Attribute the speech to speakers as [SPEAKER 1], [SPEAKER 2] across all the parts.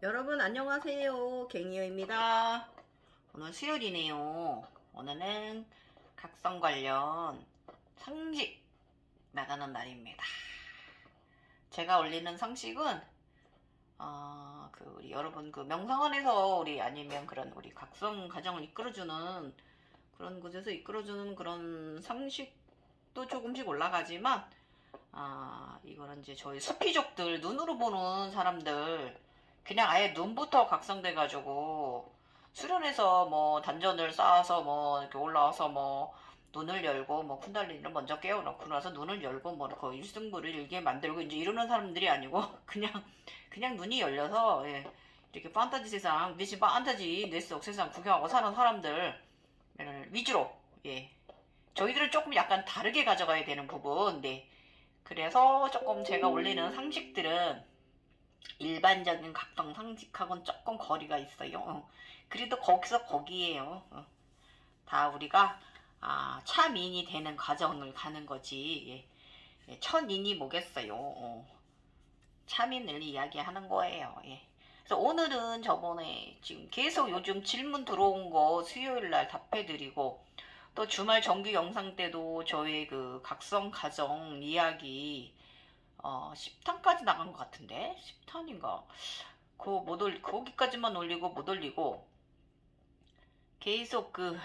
[SPEAKER 1] 여러분 안녕하세요. 갱이어입니다. 오늘 수요일이네요. 오늘은 각성 관련 상식 나가는 날입니다. 제가 올리는 상식은 우리 여러분 명상원에서 아니면 그런 우리 각성 과정을 이끌어주는 그런 곳에서 이끌어주는 그런 상식도 조금씩 올라가지만 이거는 이제 저희 수피족들, 눈으로 보는 사람들, 그냥 아예 눈부터 각성돼가지고, 수련해서 뭐 단전을 쌓아서 뭐 이렇게 올라와서 뭐 눈을 열고 뭐 쿤달리니를 먼저 깨워놓고 나서 눈을 열고 뭐 그 일승불을 일게 만들고 이제 이러는 사람들이 아니고, 그냥 눈이 열려서, 예, 이렇게 판타지 세상, 대신 판타지 뇌 속 세상 구경하고 사는 사람들 위주로, 예. 저희들은 조금 약간 다르게 가져가야 되는 부분, 네. 그래서 조금 제가 올리는 상식들은 일반적인 각성 상식하고는 조금 거리가 있어요. 그래도 거기서 거기에요. 다 우리가 차민이 되는 과정을 가는 거지. 예. 예, 천인이 뭐겠어요. 차민을 이야기하는 거예요. 예. 그래서 오늘은 저번에 지금 계속 요즘 질문 들어온 거 수요일날 답해드리고, 또 주말 정규 영상 때도 저의 그 각성 가정 이야기 10탄까지 나간 것 같은데 10탄인가 그거 거기까지만 올리고 못 올리고 계속 그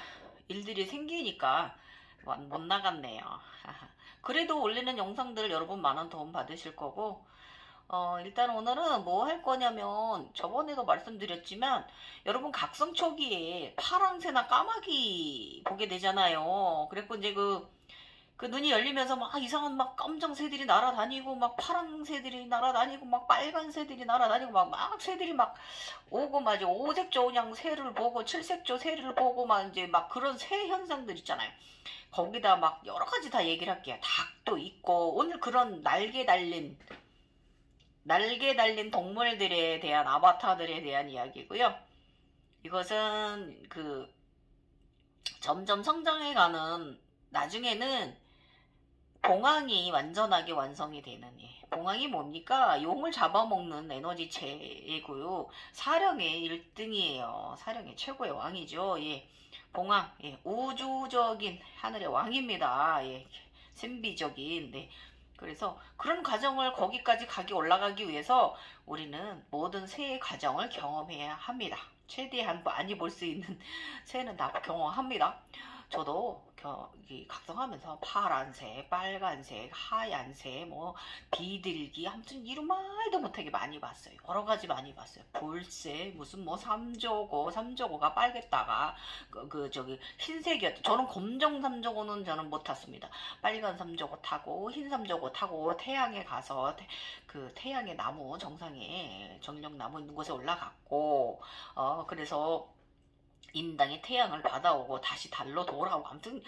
[SPEAKER 1] 일들이 생기니까 못 나갔네요. 그래도 올리는 영상들 여러분 많은 도움 받으실 거고, 일단 오늘은 뭐 할 거냐면, 저번에도 말씀드렸지만, 여러분 각성 초기에 파랑새나 까마귀 보게 되잖아요. 그래서 이제 그 눈이 열리면서 막 이상한 막 검정 새들이 날아다니고, 막 파랑 새들이 날아다니고, 막 빨간 새들이 날아다니고, 막 새들이 막 오고, 막 이제 오색조 그냥 새를 보고, 칠색조 새를 보고, 막 이제 막 그런 새 현상들 있잖아요. 거기다 막 여러 가지 다 얘기를 할게요. 닭도 있고, 오늘 그런 날개 달린 동물들에 대한 아바타들에 대한 이야기고요. 이것은 점점 성장해가는 나중에는 봉황이 완전하게 완성이 되는, 예. 봉황이 뭡니까? 용을 잡아먹는 에너지체이고요. 사령의 1등이에요. 사령의 최고의 왕이죠. 예. 봉황, 예. 우주적인 하늘의 왕입니다. 예. 신비적인, 네. 그래서 그런 과정을 거기까지 올라가기 위해서 우리는 모든 새의 과정을 경험해야 합니다. 최대한 많이 볼 수 있는 새는 다 경험합니다. 저도 각성하면서 파란색, 빨간색, 하얀색, 뭐 비둘기, 아무튼 이런 말도 못하게 많이 봤어요. 여러 가지 많이 봤어요. 볼새, 무슨 뭐 삼조고가 빨갰다가 저기 흰색이었다. 저는 검정 삼조고는 저는 못 탔습니다. 빨간 삼조고 타고 흰 삼조고 타고 태양에 가서 그 태양의 나무 정상에 정령나무 있는 곳에 올라갔고, 그래서 인당이 태양을 받아오고 다시 달로 돌아오고, 아무튼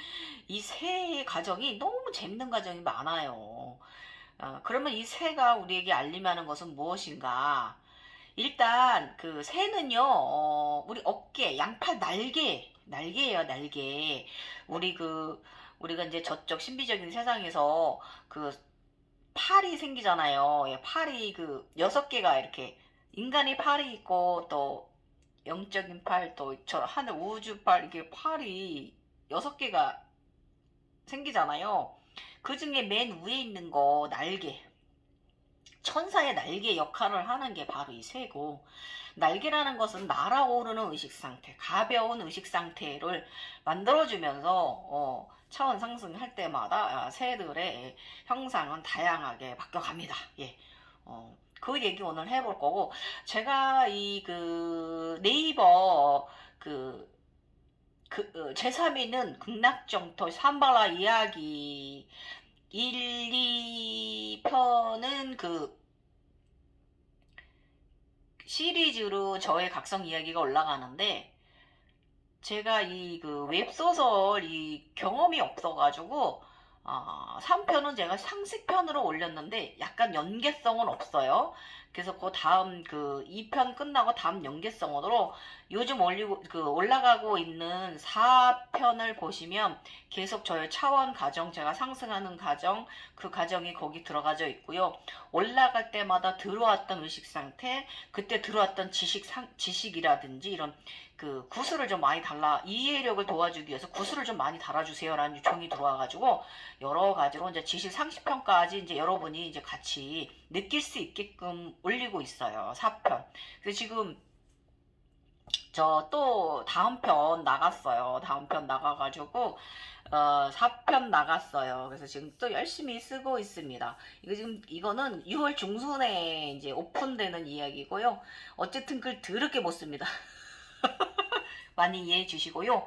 [SPEAKER 1] 이 새의 과정이 너무 재밌는 과정이 많아요. 그러면 이 새가 우리에게 알림하는 것은 무엇인가? 일단 그 새는요, 우리 어깨, 양팔, 날개예요, 날개. 우리가 이제 저쪽 신비적인 세상에서 팔이 생기잖아요. 예, 팔이 6개가 이렇게, 인간의 팔이 있고 또 영적인 팔, 또 저 하늘 우주팔, 이렇게 팔이 6개가 생기잖아요. 그 중에 맨 위에 있는 거 날개, 천사의 날개 역할을 하는 게 바로 이 새고, 날개라는 것은 날아오르는 의식 상태, 가벼운 의식 상태를 만들어주면서 차원 상승할 때마다 새들의 형상은 다양하게 바뀌어갑니다. 예. 그 얘기 오늘 해볼 거고, 제가 네이버 제3위는 극락정토 삼발라 이야기 1, 2편은 시리즈로 저의 각성 이야기가 올라가는데, 제가 웹소설 경험이 없어가지고, 3편은 제가 상식편으로 올렸는데 약간 연계성은 없어요. 그래서 그 다음 그 2편 끝나고 다음 연계성으로 요즘 올라가고 있는 4편을 보시면 계속 저의 차원 가정, 제가 상승하는 가정, 그 가정이 거기 들어가져 있고요. 올라갈 때마다 들어왔던 의식 상태, 그때 들어왔던 지식이라든지 이런 그 구슬을 좀 많이 이해력을 도와주기 위해서 구슬을 좀 많이 달아주세요라는 요청이 들어와가지고 여러 가지로 이제 지식 상식편까지 이제 여러분이 이제 같이 느낄 수 있게끔 올리고 있어요. 4편. 그래서 지금 저 또 다음 편 나갔어요. 다음 편 나가가지고 4편 나갔어요. 그래서 지금 또 열심히 쓰고 있습니다. 이거는 6월 중순에 이제 오픈되는 이야기고요. 어쨌든 글 더럽게 못 씁니다. 많이 이해해 주시고요.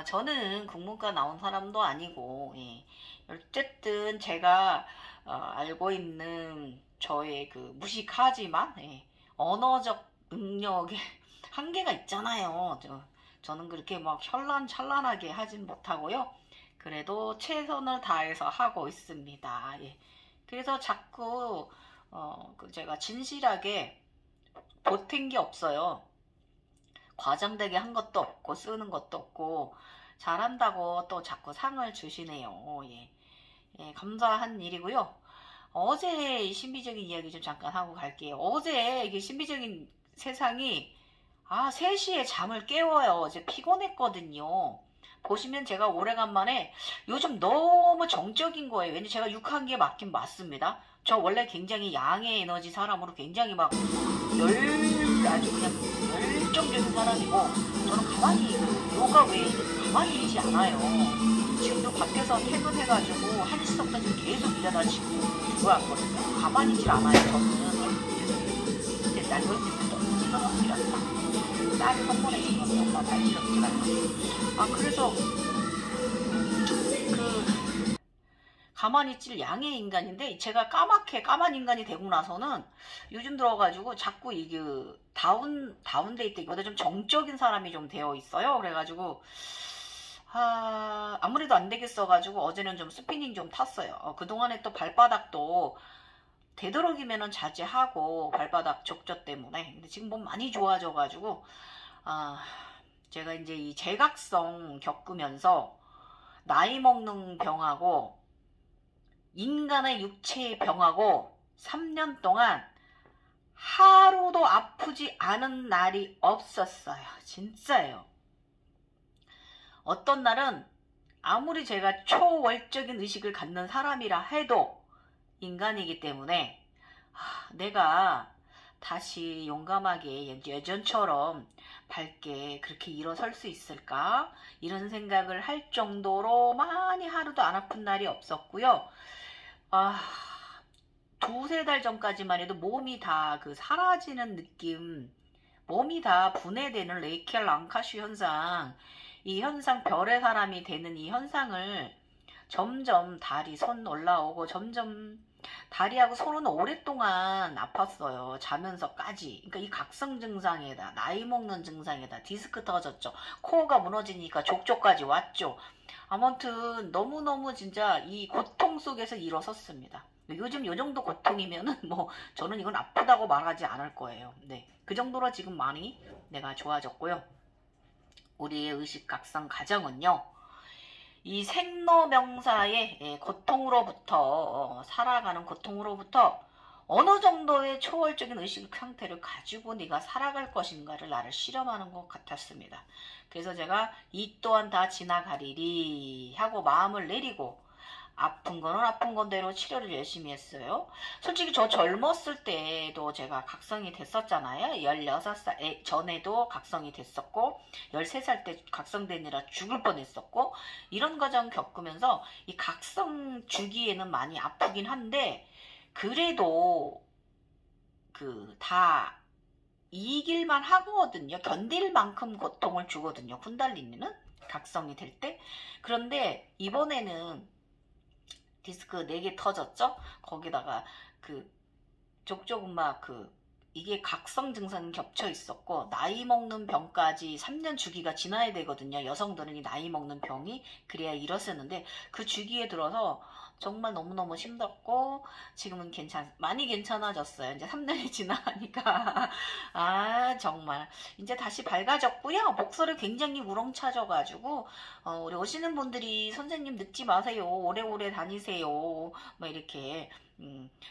[SPEAKER 1] 저는 국문과 나온 사람도 아니고, 예. 어쨌든 제가 알고 있는 저의 그 무식하지만, 예. 언어적 능력에 한계가 있잖아요. 저는 그렇게 막 혈란찰란하게 하진 못하고요. 그래도 최선을 다해서 하고 있습니다. 예. 그래서 자꾸 제가 진실하게 보탠 게 없어요. 과장되게 한 것도 없고 쓰는 것도 없고 잘한다고 또 자꾸 상을 주시네요. 예. 예, 감사한 일이고요. 어제 신비적인 이야기 좀 잠깐 하고 갈게요. 어제 이게 신비적인 세상이 3시에 잠을 깨워요. 어제 피곤했거든요. 보시면 제가 오래간만에 요즘 너무 정적인 거예요. 왠지 제가 6한기에 맞긴 맞습니다. 저 원래 굉장히 양의 에너지 사람으로 굉장히 막 아주 그냥 열정적인 사람이고 저는 가만히 요가 외에 가만히 있지 않아요. 지금도 밖에서 퇴근해가지고 1시 정도 지금 계속 일어나시고 들어왔거든요. 가만히 있지 않아요. 저는 이제 날 놀면서 찔러놓기란다. 딸이 선물해준 건데 엄마 말 찔러놓기란다. 그래서 가만히 있질 양의 인간인데 제가 까만 인간이 되고 나서는 요즘 들어가지고 자꾸 이게 다운데이 때보다 좀 정적인 사람이 좀 되어 있어요. 그래가지고 아무래도 안 되겠어가지고 어제는 좀 스피닝 좀 탔어요. 그동안에 또 발바닥도 되도록이면은 자제하고 발바닥 적조 때문에 근데 지금 몸 많이 좋아져가지고 제가 이제 이 제각성 겪으면서 나이 먹는 병하고 인간의 육체의 병하고 3년 동안 하루도 아프지 않은 날이 없었어요. 진짜예요. 어떤 날은 아무리 제가 초월적인 의식을 갖는 사람이라 해도 인간이기 때문에 내가 다시 용감하게 예전처럼 밝게 그렇게 일어설 수 있을까? 이런 생각을 할 정도로 많이 하루도 안 아픈 날이 없었고요. 2-3달 전까지만 해도 몸이 다 사라지는 느낌, 몸이 다 분해되는 레이켈 랑카슈 현상, 이 현상, 별의 사람이 되는 이 현상을 점점 다리, 손 올라오고 점점 다리하고 손은 오랫동안 아팠어요. 자면서까지. 그러니까 이 각성 증상에다, 나이 먹는 증상에다, 디스크 터졌죠. 코어가 무너지니까 족저까지 왔죠. 아무튼 너무너무 진짜 이 고통 속에서 일어섰습니다. 요즘 요 정도 고통이면은 뭐 저는 이건 아프다고 말하지 않을 거예요. 네, 그 정도로 지금 많이 내가 좋아졌고요. 우리의 의식 각성 가정은요. 이 생로병사의 고통으로부터 살아가는 고통으로부터 어느 정도의 초월적인 의식 상태를 가지고 네가 살아갈 것인가를 나를 실험하는 것 같았습니다. 그래서 제가 이 또한 다 지나가리리 하고 마음을 내리고 아픈 거는 아픈 건대로 치료를 열심히 했어요. 솔직히 저 젊었을 때도 제가 각성이 됐었잖아요. 16살 전에도 각성이 됐었고 13살 때 각성되느라 죽을 뻔했었고 이런 과정 겪으면서 이 각성 주기에는 많이 아프긴 한데 그래도 다 이길만 하거든요. 견딜 만큼 고통을 주거든요. 쿤달리니는 각성이 될 때. 그런데 이번에는 디스크 4개 터졌죠? 거기다가 족저근막 이게 각성 증상이 겹쳐 있었고 나이 먹는 병까지 3년 주기가 지나야 되거든요. 여성들은 이 나이 먹는 병이 그래야 일어서는데 그 주기에 들어서 정말 너무너무 힘들었고 지금은 많이 괜찮아졌어요. 이제 3년이 지나가니까 아 정말 이제 다시 밝아졌고요. 목소리 굉장히 우렁차져가지고 우리 오시는 분들이 선생님 늦지 마세요. 오래오래 다니세요. 뭐 이렇게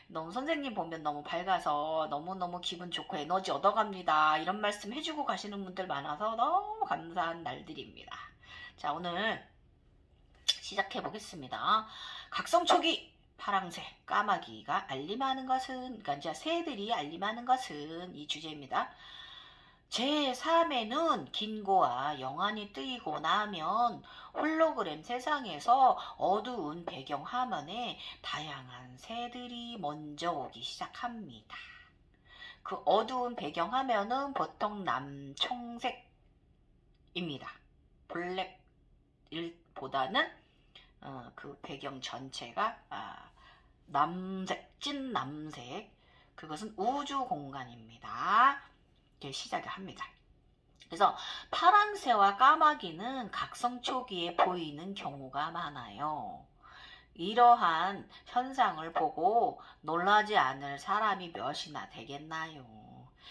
[SPEAKER 1] 너무 선생님 보면 너무 밝아서 너무너무 기분 좋고 에너지 얻어갑니다. 이런 말씀 해주고 가시는 분들 많아서 너무 감사한 날들입니다. 자, 오늘 시작해 보겠습니다. 각성 초기 파랑새 까마귀가 알림하는 것은, 그러니까 이제 새들이 알림하는 것은 이 주제입니다. 제3회는 긴고와 영안이 뜨이고 나면 홀로그램 세상에서 어두운 배경 화면에 다양한 새들이 먼저 오기 시작합니다. 그 어두운 배경 화면은 보통 남청색입니다. 블랙보다는 그 배경 전체가 남색, 찐 남색. 그것은 우주 공간입니다. 이렇게 시작을 합니다. 그래서 파랑새와 까마귀는 각성 초기에 보이는 경우가 많아요. 이러한 현상을 보고 놀라지 않을 사람이 몇이나 되겠나요?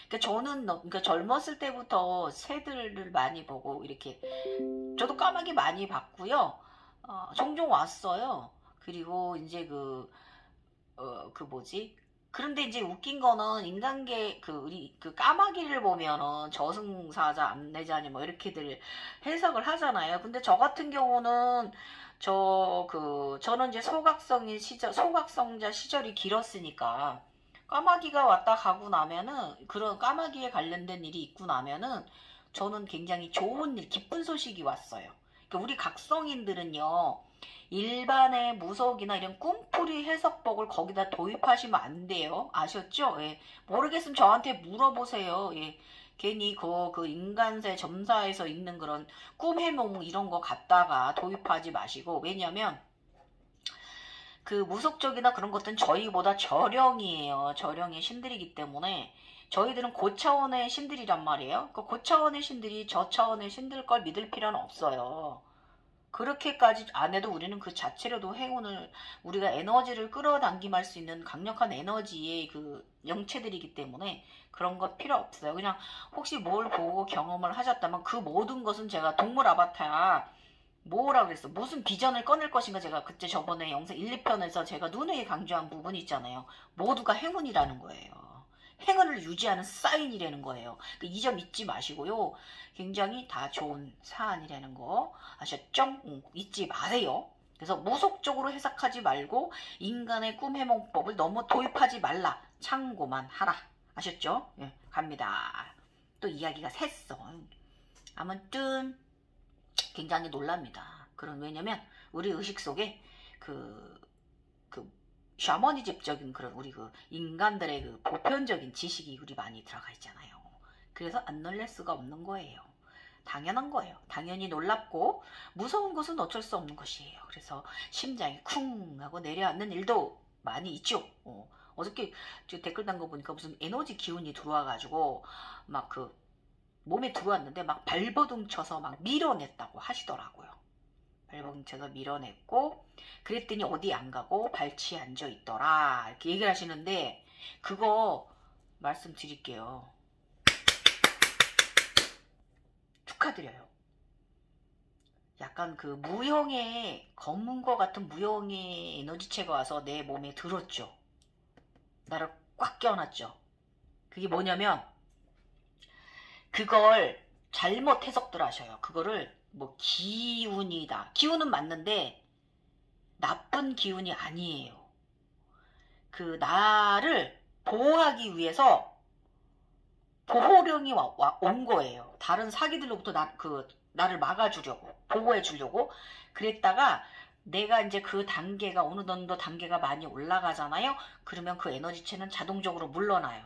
[SPEAKER 1] 그러니까 저는 그러니까 젊었을 때부터 새들을 많이 보고 이렇게 저도 까마귀 많이 봤고요. 종종 왔어요. 그리고 이제 그런데 이제 웃긴 거는 인간계 우리 까마귀를 보면은 저승사자, 암내자니 뭐 이렇게들 해석을 하잖아요. 근데 저 같은 경우는 저는 이제 소각성자 시절이 길었으니까 까마귀가 왔다 가고 나면은 그런 까마귀에 관련된 일이 있고 나면은 저는 굉장히 좋은 일, 기쁜 소식이 왔어요. 그러니까 우리 각성인들은요. 일반의 무속이나 이런 꿈풀이 해석법을 거기다 도입하시면 안 돼요. 아셨죠? 예. 모르겠으면 저한테 물어보세요. 예. 괜히 그 인간새 점사에서 있는 그런 꿈 해몽 이런 거 갖다가 도입하지 마시고, 왜냐면 그 무속적이나 그런 것들은 저희보다 저령이에요. 저령의 신들이기 때문에 저희들은 고차원의 신들이란 말이에요. 그 고차원의 신들이 저차원의 신들 걸 믿을 필요는 없어요. 그렇게까지 안 해도 우리는 그 자체로도 행운을, 우리가 에너지를 끌어당김할 수 있는 강력한 에너지의 그 영체들이기 때문에 그런 것 필요 없어요. 그냥 혹시 뭘 보고 경험을 하셨다면 그 모든 것은 제가 동물 아바타 뭐라 그랬어? 무슨 비전을 꺼낼 것인가, 제가 그때 저번에 영상 1, 2편에서 제가 누누이 강조한 부분이 있잖아요. 모두가 행운이라는 거예요. 행운을 유지하는 사인이라는 거예요. 이 점 잊지 마시고요. 굉장히 다 좋은 사안이라는 거 아셨죠? 잊지 마세요. 그래서 무속적으로 해석하지 말고 인간의 꿈 해몽법을 너무 도입하지 말라. 참고만 하라. 아셨죠? 예, 갑니다. 또 이야기가 샜어. 아무튼 굉장히 놀랍니다. 왜냐면 우리 의식 속에 샤머니즘적인 그런 우리 인간들의 보편적인 지식이 우리 많이 들어가 있잖아요. 그래서 안 놀랄 수가 없는 거예요. 당연한 거예요. 당연히 놀랍고 무서운 것은 어쩔 수 없는 것이에요. 그래서 심장이 쿵 하고 내려앉는 일도 많이 있죠. 어저께 댓글 단 거 보니까 무슨 에너지 기운이 들어와가지고 막 몸에 들어왔는데 막 발버둥 쳐서 막 밀어냈다고 하시더라고요. 발버둥 쳐서 밀어냈고 그랬더니 어디 안 가고 발치에 앉아 있더라 이렇게 얘기를 하시는데, 그거 말씀드릴게요. 축하드려요. 약간 무형의 검은 거 같은 무형의 에너지체가 와서 내 몸에 들었죠. 나를 꽉 껴놨죠. 그게 뭐냐면 그걸 잘못 해석들 하셔요. 그거를 기운이다. 기운은 맞는데 나쁜 기운이 아니에요. 나를 보호하기 위해서 보호령이 온 거예요. 다른 사기들로부터 나를 막아주려고, 보호해주려고. 그랬다가 내가 이제 그 단계가 어느 정도 단계가 많이 올라가잖아요. 그러면 그 에너지체는 자동적으로 물러나요.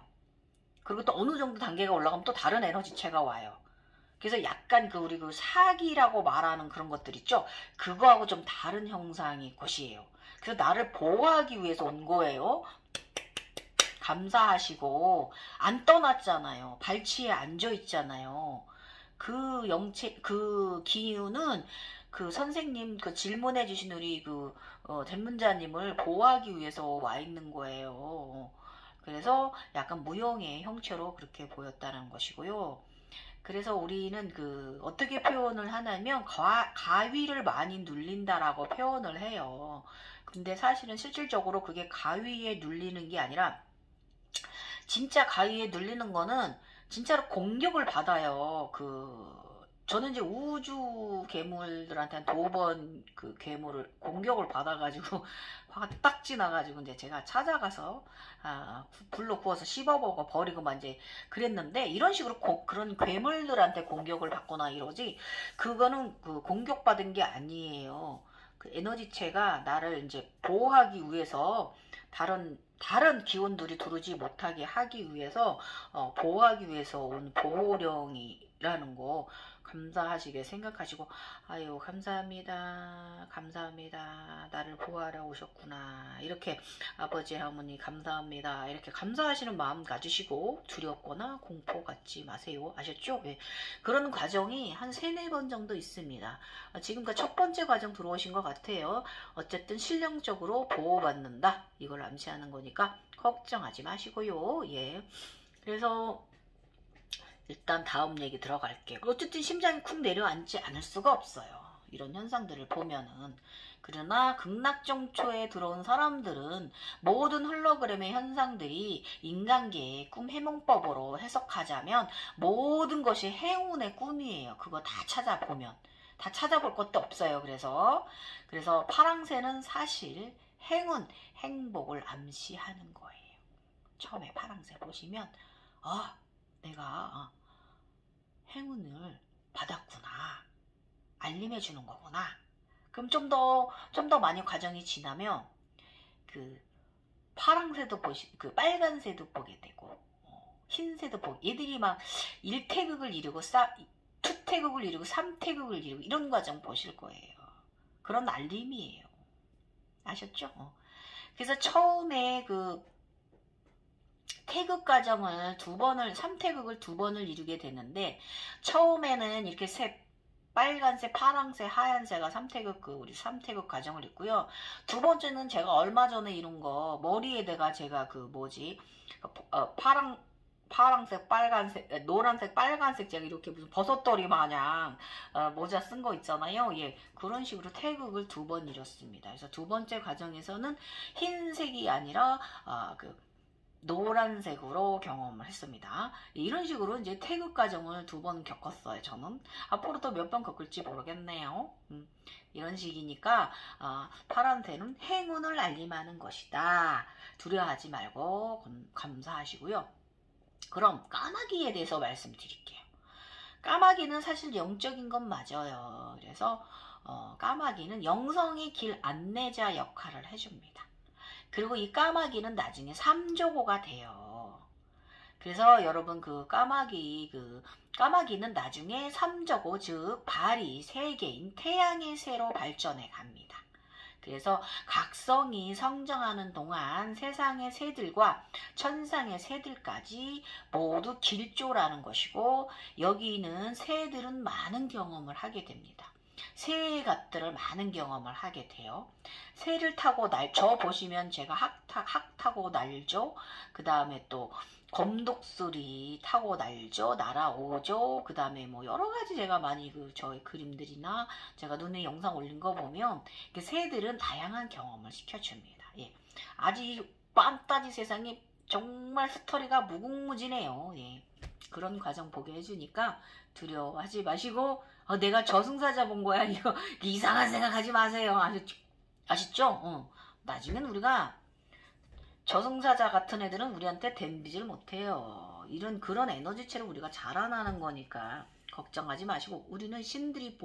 [SPEAKER 1] 그리고 또 어느 정도 단계가 올라가면 또 다른 에너지체가 와요. 그래서 약간 우리 사기라고 말하는 그런 것들 있죠. 그거하고 좀 다른 형상의 것이에요. 그래서 나를 보호하기 위해서 온 거예요. 감사하시고 안 떠났잖아요. 발치에 앉아 있잖아요. 그 영체 그 기운은 그 선생님 그 질문해 주신 우리 그 대문자님을 보호하기 위해서 와 있는 거예요. 그래서 약간 무용의 형체로 그렇게 보였다는 것이고요. 그래서 우리는 그 어떻게 표현을 하냐면 가위를 많이 눌린다라고 표현을 해요. 근데 사실은 실질적으로 그게 가위에 눌리는 게 아니라 진짜 가위에 눌리는 거는 진짜로 공격을 받아요. 저는 이제 우주 괴물들한테 한 2번 그 괴물을 공격을 받아가지고 화가 딱 지나가지고 이제 제가 찾아가서 불로 구워서 씹어먹어 버리고만 이제 그랬는데 이런 식으로 그런 괴물들한테 공격을 받거나 이러지 그거는 그 공격받은 게 아니에요. 그 에너지체가 나를 이제 보호하기 위해서 다른 기운들이 들어오지 못하게 하기 위해서 보호하기 위해서 온 보호령이라는 거 감사하시게 생각하시고 아유 감사합니다 감사합니다 나를 보호하러 오셨구나 이렇게 아버지 어머니 감사합니다 이렇게 감사하시는 마음 가지시고 두렵거나 공포 갖지 마세요. 아셨죠? 네. 그런 과정이 한 3-4번 정도 있습니다. 지금까지 첫 번째 과정 들어오신 것 같아요. 어쨌든 실령적으로 보호받는다 이걸 암시하는 거니까 걱정하지 마시고요. 예. 그래서 일단 다음 얘기 들어갈게요. 어쨌든 심장이 쿵 내려앉지 않을 수가 없어요. 이런 현상들을 보면은. 그러나 극락정초에 들어온 사람들은 모든 홀로그램의 현상들이 인간계의 꿈 해몽법으로 해석하자면 모든 것이 행운의 꿈이에요. 그거 다 찾아보면. 다 찾아볼 것도 없어요. 그래서 파랑새는 사실 행운, 행복을 암시하는 거예요. 처음에 파랑새 보시면 내가 행운을 받았구나. 알림해 주는 거구나. 그럼 좀 더 많이 과정이 지나면 그 파랑새도 그 빨간새도 보게 되고 흰새도 보고 얘들이 막 1태극을 이루고 2태극을 이루고 3태극을 이루고 이런 과정 보실 거예요. 그런 알림이에요. 아셨죠? 그래서 처음에 그 태극 과정을 3태극을 2번을 이루게 되는데 처음에는 이렇게 빨간색, 파랑색, 하얀색가 3태극 우리 3태극 과정을 있고요. 두 번째는 제가 얼마 전에 이룬 거 머리에다가 제가 파랑색, 빨간색, 노란색, 빨간색 제가 이렇게 무슨 버섯돌이 마냥 모자 쓴 거 있잖아요. 예, 그런 식으로 태극을 2번 이뤘습니다. 그래서 두 번째 과정에서는 흰색이 아니라 노란색으로 경험을 했습니다. 이런 식으로 이제 태극 과정을 2번 겪었어요. 저는 앞으로도 몇 번 겪을지 모르겠네요. 이런 식이니까 파란새는 행운을 알림하는 것이다. 두려워하지 말고 감사하시고요. 그럼 까마귀에 대해서 말씀드릴게요. 까마귀는 사실 영적인 건 맞아요. 그래서 까마귀는 영성의 길 안내자 역할을 해줍니다. 그리고 이 까마귀는 나중에 3조고가 돼요. 그래서 여러분 까마귀는 나중에 3조고 즉 발이 3개인 태양의 새로 발전해 갑니다. 그래서 각성이 성장하는 동안 세상의 새들과 천상의 새들까지 모두 길조라는 것이고 여기는 새들은 많은 경험을 하게 됩니다. 새같들을 많은 경험을 하게 돼요. 새를 타고 저 보시면 제가 학 타고 날죠. 그 다음에 또 검독수리 타고 날죠. 날아오죠. 그 다음에 뭐 여러가지 제가 많이 저의 그림들이나 제가 눈에 영상 올린 거 보면 새들은 다양한 경험을 시켜줍니다. 예. 아직 판타지 세상이 정말 스토리가 무궁무진해요. 예. 그런 과정 보게 해주니까 두려워하지 마시고 내가 저승사자 본 거야 이거 이상한 생각하지 마세요. 아셨죠? 나중엔 우리가 저승사자 같은 애들은 우리한테 댐비질 못해요. 그런 에너지체를 우리가 자라나는 거니까 걱정하지 마시고 우리는 신들의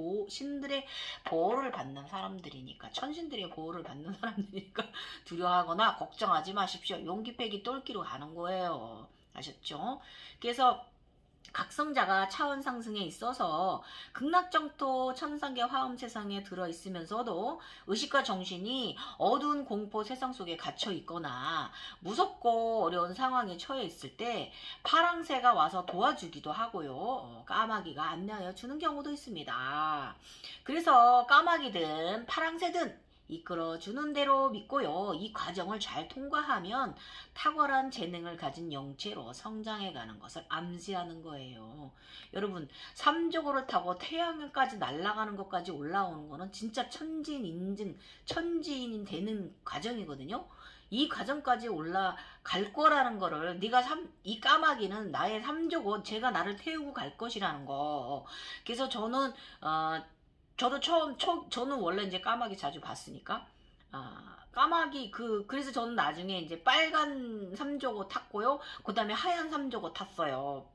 [SPEAKER 1] 보호를 받는 사람들이니까 천신들의 보호를 받는 사람들이니까 두려워하거나 걱정하지 마십시오. 용기 빼기 똘끼로 가는 거예요. 아셨죠? 그래서 각성자가 차원 상승에 있어서 극락정토 천상계 화음 세상에 들어있으면서도 의식과 정신이 어두운 공포 세상 속에 갇혀 있거나 무섭고 어려운 상황에 처해 있을 때 파랑새가 와서 도와주기도 하고요. 까마귀가 안내하여 주는 경우도 있습니다. 그래서 까마귀든 파랑새든 이끌어주는 대로 믿고요. 이 과정을 잘 통과하면 탁월한 재능을 가진 영체로 성장해가는 것을 암시하는 거예요. 여러분, 삼조고를 타고 태양까지 날아가는 것까지 올라오는 거는 진짜 천지인 인증, 천지인이 되는 과정이거든요. 이 과정까지 올라갈 거라는 거를 이 까마귀는 나의 삼조고 제가 나를 태우고 갈 것이라는 거. 그래서 저는 저도 저는 원래 이제 까마귀 자주 봤으니까, 까마귀, 그래서 저는 나중에 이제 빨간 삼조고 탔고요. 그 다음에 하얀 삼조고 탔어요.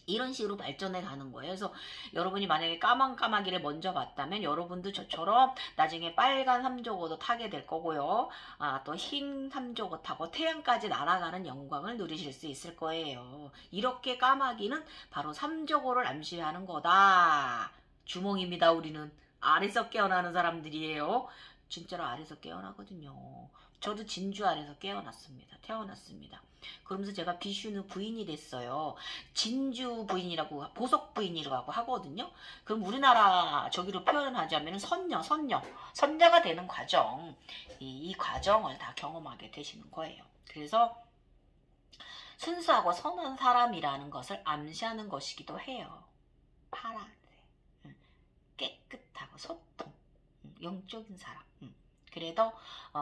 [SPEAKER 1] 이런 식으로 발전해 가는 거예요. 그래서 여러분이 만약에 까만 까마귀를 먼저 봤다면 여러분도 저처럼 나중에 빨간 삼조고도 타게 될 거고요. 또 흰 삼조고 타고 태양까지 날아가는 영광을 누리실 수 있을 거예요. 이렇게 까마귀는 바로 삼조고를 암시하는 거다. 주몽입니다. 우리는 아래서 깨어나는 사람들이에요. 진짜로 아래서 깨어나거든요. 저도 진주 아래서 태어났습니다. 그러면서 제가 비슈누 부인이 됐어요. 진주 부인이라고, 보석 부인이라고 하거든요. 그럼 우리나라 저기로 표현하자면 선녀가 되는 과정, 이 과정을 다 경험하게 되시는 거예요. 그래서 순수하고 선한 사람이라는 것을 암시하는 것이기도 해요. 파란색, 깨끗하고 소통, 영적인 사람. 그래도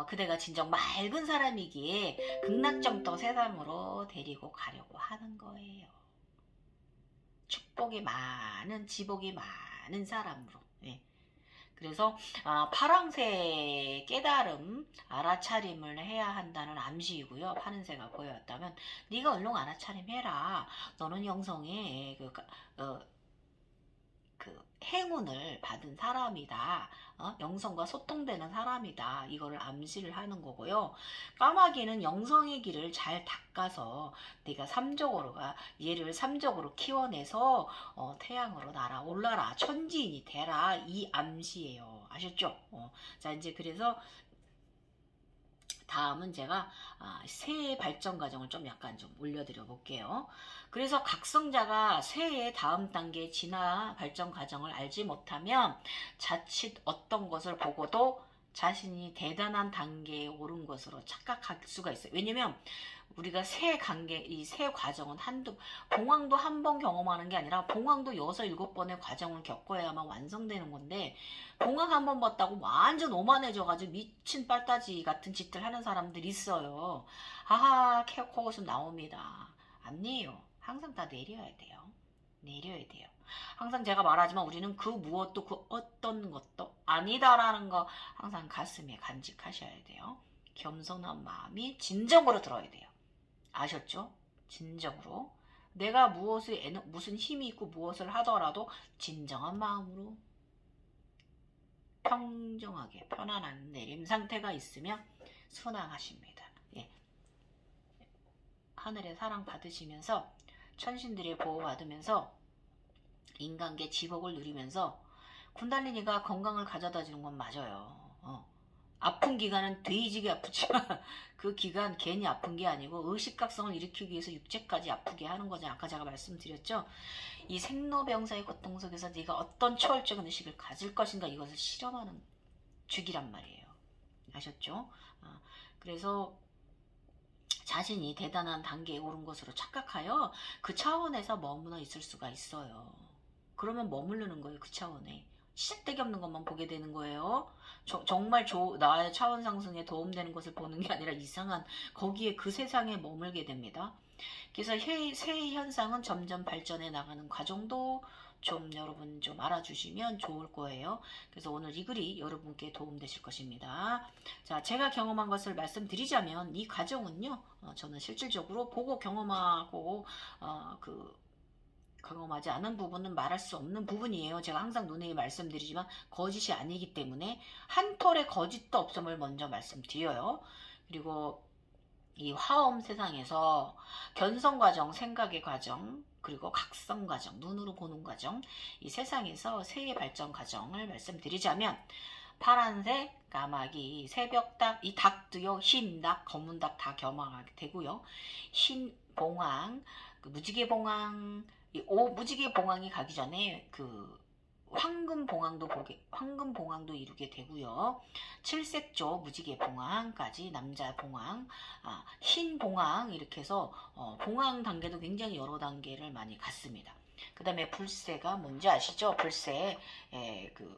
[SPEAKER 1] 그대가 진정 맑은 사람이기에 극락정토 세상으로 데리고 가려고 하는 거예요. 축복이 많은, 지복이 많은 사람으로. 그래서 파랑새 깨달음, 알아차림을 해야 한다는 암시이고요. 파란새가 보였다면 네가 얼른 알아차림해라. 너는 영성에 행운을 받은 사람이다. 영성과 소통되는 사람이다. 이거를 암시를 하는 거고요. 까마귀는 영성의 길을 잘 닦아서 내가 얘를 삼적으로 키워내서 태양으로 날아올라라. 천지인이 되라. 이 암시예요. 아셨죠? 자, 이제 그래서 다음은 제가 새해 발전 과정을 좀 약간 좀 올려드려 볼게요. 그래서 각성자가 새해의 다음 단계의 진화 발전 과정을 알지 못하면 자칫 어떤 것을 보고도 자신이 대단한 단계에 오른 것으로 착각할 수가 있어요. 왜냐면 우리가 새 과정은 봉황도 한 번 경험하는 게 아니라 봉황도 6, 7번의 과정을 겪어야만 완성되는 건데, 봉황 한 번 봤다고 완전 오만해져가지고 미친 빨따지 같은 짓을 하는 사람들이 있어요. 하하, 그것은 나옵니다. 아니에요. 항상 다 내려야 돼요. 항상 제가 말하지만 우리는 그 무엇도 그 어떤 것도 아니다라는 거 항상 가슴에 간직하셔야 돼요. 겸손한 마음이 진정으로 들어야 돼요. 아셨죠? 진정으로. 내가 무슨 힘이 있고 무엇을 하더라도 진정한 마음으로 평정하게 편안한 내림 상태가 있으면 순항하십니다. 하늘의 사랑 받으시면서 천신들의 보호 받으면서 인간계 지복을 누리면서 군달리니가 건강을 가져다 주는 건 맞아요. 아픈 기간은 돼지게 아프지만 그 기간 괜히 아픈 게 아니고 의식각성을 일으키기 위해서 육체까지 아프게 하는 거죠. 아까 제가 말씀드렸죠. 이 생로병사의 고통 속에서 네가 어떤 초월적인 의식을 가질 것인가, 이것을 실험하는 주기란 말이에요. 아셨죠? 그래서 자신이 대단한 단계에 오른 것으로 착각하여 그 차원에서 머무나 있을 수가 있어요. 그러면 머무르는 거예요. 그 차원에. 시작되기 없는 것만 보게 되는 거예요. 정말 나의 차원 상승에 도움되는 것을 보는 게 아니라 이상한 거기에 그 세상에 머물게 됩니다. 그래서 새해 현상은 점점 발전해 나가는 과정도 좀 여러분 좀 알아주시면 좋을 거예요. 그래서 오늘 이 글이 여러분께 도움되실 것입니다. 자, 제가 경험한 것을 말씀드리자면 이 과정은요, 저는 실질적으로 보고 경험하고 경험하지 않은 부분은 말할 수 없는 부분이에요. 제가 항상 누누이 말씀드리지만 거짓이 아니기 때문에 한 톨의 거짓도 없음을 먼저 말씀드려요. 그리고 이 화엄 세상에서 견성 과정, 생각의 과정, 그리고 각성 과정, 눈으로 보는 과정, 이 세상에서 세의 발전 과정을 말씀드리자면 파란색 까마귀, 새벽닭, 이 닭도요, 흰 닭, 검은 닭 다 겸하게 되고요. 흰 봉황, 그 무지개 봉황, 무지개 봉황이 가기 전에 그 황금 봉황도 이루게 되고요. 칠색조 무지개 봉황까지 남자 봉황, 흰 봉황 이렇게 해서 봉황 단계도 굉장히 여러 단계를 많이 갔습니다. 그 다음에 불새가 뭔지 아시죠? 불새,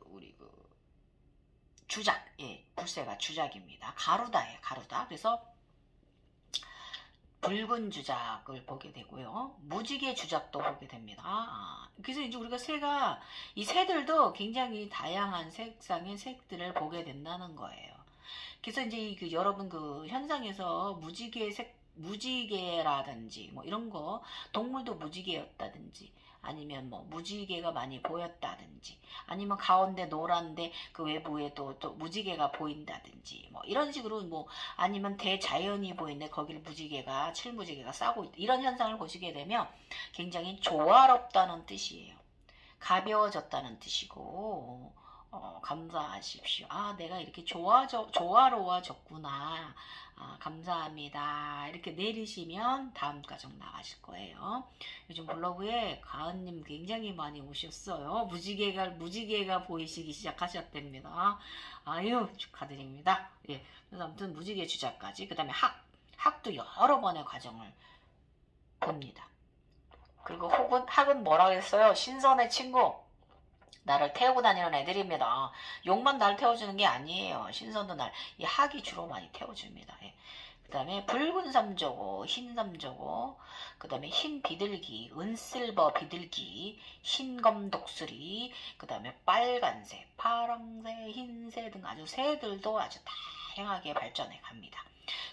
[SPEAKER 1] 우리 주작, 불새가 주작입니다. 가루다예요, 가루다. 그래서 붉은 주작을 보게 되고요. 무지개 주작도 보게 됩니다. 그래서 이제 우리가 이 새들도 굉장히 다양한 색상의 색들을 보게 된다는 거예요. 그래서 이제 여러분 현상에서 무지개라든지 뭐 이런 거, 동물도 무지개였다든지, 아니면 뭐 무지개가 많이 보였다든지, 아니면 가운데 노란데 그 외부에 또 무지개가 보인다든지, 뭐 이런 식으로, 뭐 아니면 대자연이 보이는데 거기를 칠무지개가 싸고 있다, 이런 현상을 보시게 되면 굉장히 조화롭다는 뜻이에요. 가벼워졌다는 뜻이고, 감사하십시오. 내가 이렇게 조화로워졌구나. 감사합니다. 이렇게 내리시면 다음 과정 나가실 거예요. 요즘 블로그에 가은님 굉장히 많이 오셨어요. 무지개가 보이시기 시작하셨답니다. 아유, 축하드립니다. 예. 그래서 아무튼 무지개 주자까지. 그 다음에 학도 여러 번의 과정을 봅니다. 그리고 학은 뭐라 그랬어요? 신선의 친구. 나를 태우고 다니는 애들입니다. 욕만 날 태워주는 게 아니에요. 신선도 이 학이 주로 많이 태워줍니다. 예. 그 다음에 붉은 삼조고, 흰 삼조고, 그 다음에 흰 비둘기, 은실버 비둘기, 흰검 독수리, 그 다음에 빨간새, 파랑새, 흰새 등 아주 새들도 아주 다양하게 발전해 갑니다.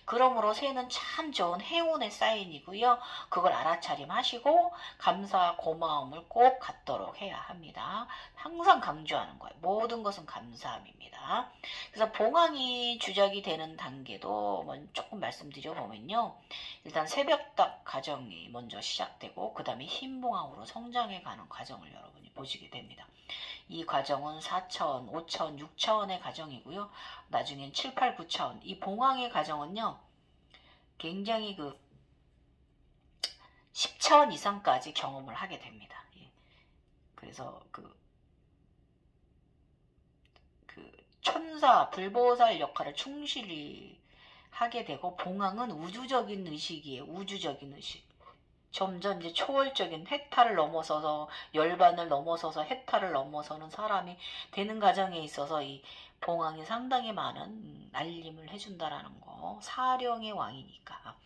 [SPEAKER 1] 그러므로 새는 참 좋은 행운의 사인이고요. 그걸 알아차림하시고 감사와 고마움을 꼭 갖도록 해야 합니다. 항상 강조하는 거예요. 모든 것은 감사함입니다. 그래서 봉황이 주작이 되는 단계도 조금 말씀드려보면요. 일단 새벽닭 과정이 먼저 시작되고 그 다음에 흰봉황으로 성장해 가는 과정을 여러분이 보시게 됩니다. 이 과정은 4차원, 5차원, 6차원의 과정이고요. 나중엔 7, 8, 9차원. 이 봉황의 과정은요. 굉장히 10차원 이상까지 경험을 하게 됩니다. 예. 그래서 천사, 불보살 역할을 충실히 하게 되고, 봉황은 우주적인 의식이에요. 우주적인 의식. 점점 이제 초월적인 해탈을 넘어서서, 열반을 넘어서서 해탈을 넘어서는 사람이 되는 과정에 있어서 이 봉황이 상당히 많은 알림을 해준다라는 거. 사령의 왕이니까.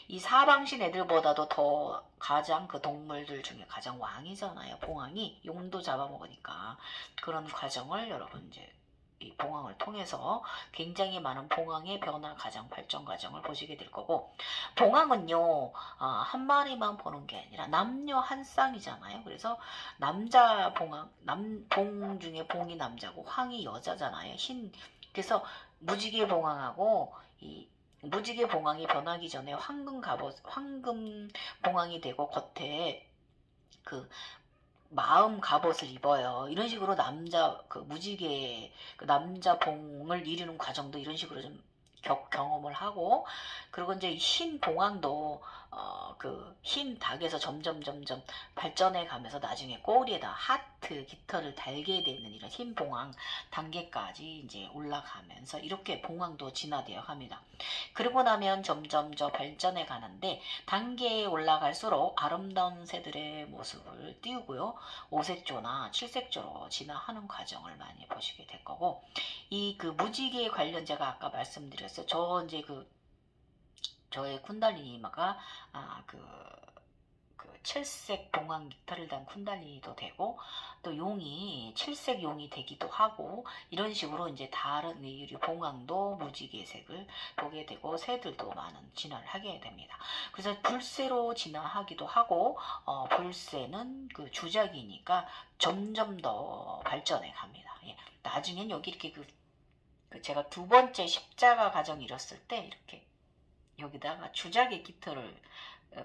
[SPEAKER 1] 이 사방신 애들보다도 더 가장 동물들 중에 가장 왕이잖아요. 봉황이 용도 잡아먹으니까. 그런 과정을 여러분 이제 이 봉황을 통해서 굉장히 많은 봉황의 변화 과정, 발전 과정을 보시게 될 거고, 봉황은요, 한 마리만 보는 게 아니라 남녀 한 쌍이잖아요. 그래서 남자 봉황, 봉 중에 봉이 남자고 황이 여자잖아요. 그래서 무지개 봉황하고 이 무지개 봉황이 변하기 전에 황금 봉황이 되고 겉에 마음 갑옷을 입어요. 이런 식으로 무지개 남자 봉을 이루는 과정도 이런 식으로 좀 경험을 하고, 그리고 이제 흰 봉황도 흰 닭에서 점점 발전해 가면서 나중에 꼬리에다 하트 깃털을 달게 되는 이런 흰 봉황 단계까지 이제 올라가면서 이렇게 봉황도 진화되어 합니다. 그러고 나면 점점 발전해 가는데, 단계에 올라갈수록 아름다운 새들의 모습을 띄우고요. 5색조나 7색조로 진화하는 과정을 많이 보시게 될 거고, 이 무지개 관련 제가 아까 말씀드렸어요. 저의 쿤달리니마가 칠색 봉황 깃털을 단 쿤달리니도 되고, 또 용이 칠색 용이 되기도 하고, 이런 식으로 이제 다른 봉황도 무지개색을 보게 되고, 새들도 많은 진화를 하게 됩니다. 그래서 불새로 진화하기도 하고, 불새는 주작이니까 점점 더 발전해 갑니다. 예. 나중엔 여기 이렇게 제가 두 번째 십자가 과정 이뤘을 때 이렇게 여기다가 주작의 깃털을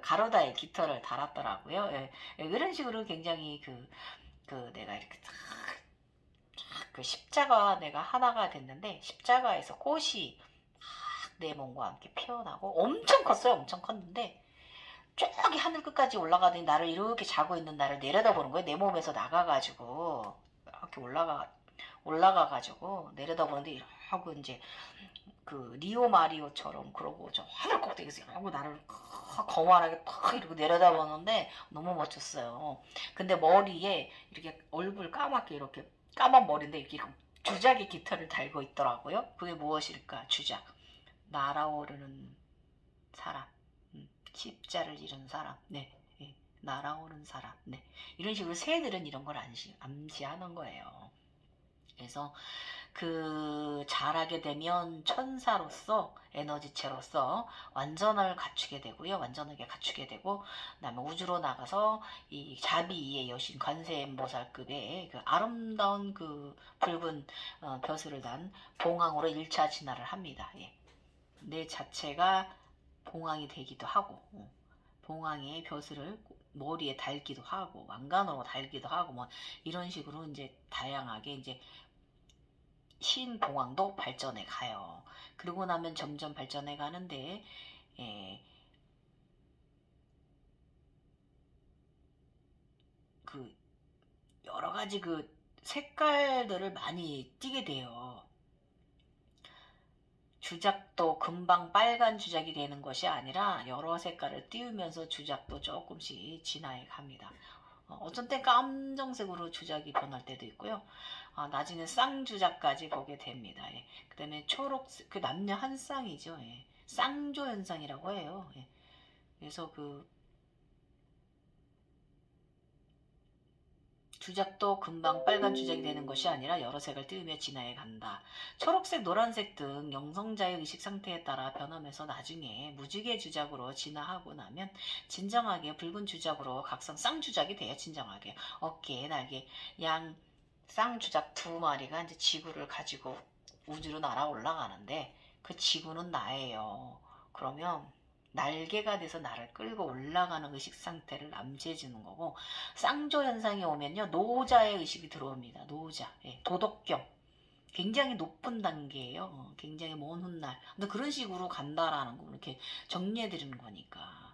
[SPEAKER 1] 가로다의 깃털을 달았더라고요. 예, 예, 이런 식으로 굉장히 내가 이렇게 그 십자가 내가 하나가 됐는데 십자가에서 꽃이 막 내 몸과 함께 피어나고 엄청 컸어요. 엄청 컸는데 저기 하늘 끝까지 올라가더니 나를 이렇게 자고 있는 나를 내려다보는 거예요. 내 몸에서 나가가지고 이렇게 올라가가지고 내려다보는데 이러고 이제 그 리오 마리오처럼 그러고 저 하늘 꼭대기에서 이러고 나를 거만하게 탁 이러고 내려다보는데 너무 멋졌어요. 근데 머리에 이렇게 얼굴 까맣게 이렇게 까만 머리인데 이렇게 주작의 깃털을 달고 있더라고요. 그게 무엇일까? 주작. 날아오르는 사람. 십자를 잃은 사람. 네. 예. 날아오는 사람. 네. 이런 식으로 새들은 이런 걸 암시하는 거예요. 그래서 자라게 되면 천사로서 에너지체로서 완전을 갖추게 되고요. 완전하게 갖추게 되고 그다음에 우주로 나가서 이 자비의 여신 관세음보살급의 그 아름다운 그 붉은 벼슬을 단 봉황으로 1차 진화를 합니다. 예. 내 자체가 봉황이 되기도 하고 봉황의 벼슬을 머리에 달기도 하고 왕관으로 달기도 하고 뭐 이런 식으로 이제 다양하게 이제 신봉황도 발전해 가요. 그러고 나면 점점 발전해 가는데 그 여러 가지 그 색깔들을 많이 띠게 돼요. 주작도 금방 빨간 주작이 되는 것이 아니라 여러 색깔을 띄우면서 주작도 조금씩 진화해 갑니다. 어떤 때 깜정색으로 주작이 변할 때도 있고요. 나중에 쌍주작까지 보게 됩니다. 예. 그 다음에 초록색, 그 남녀 한 쌍이죠. 예. 쌍조 현상이라고 해요. 예. 그래서 주작도 금방 빨간 주작이 되는 것이 아니라 여러 색을 띄우며 진화해 간다. 초록색, 노란색 등 영성자의 의식 상태에 따라 변하면서 나중에 무지개 주작으로 진화하고 나면 진정하게 붉은 주작으로 각성 쌍주작이 돼요. 진정하게 어깨, 날개, 양 쌍주작 2마리가 이제 지구를 가지고 우주로 날아 올라가는데 그 지구는 나예요. 그러면 날개가 돼서 나를 끌고 올라가는 의식 상태를 암시해주는 거고 쌍조 현상이 오면요 노자의 의식이 들어옵니다. 노자, 예, 도덕경 굉장히 높은 단계예요. 굉장히 먼 훗날 근데 그런 식으로 간다라는 거 이렇게 정리해 드리는 거니까.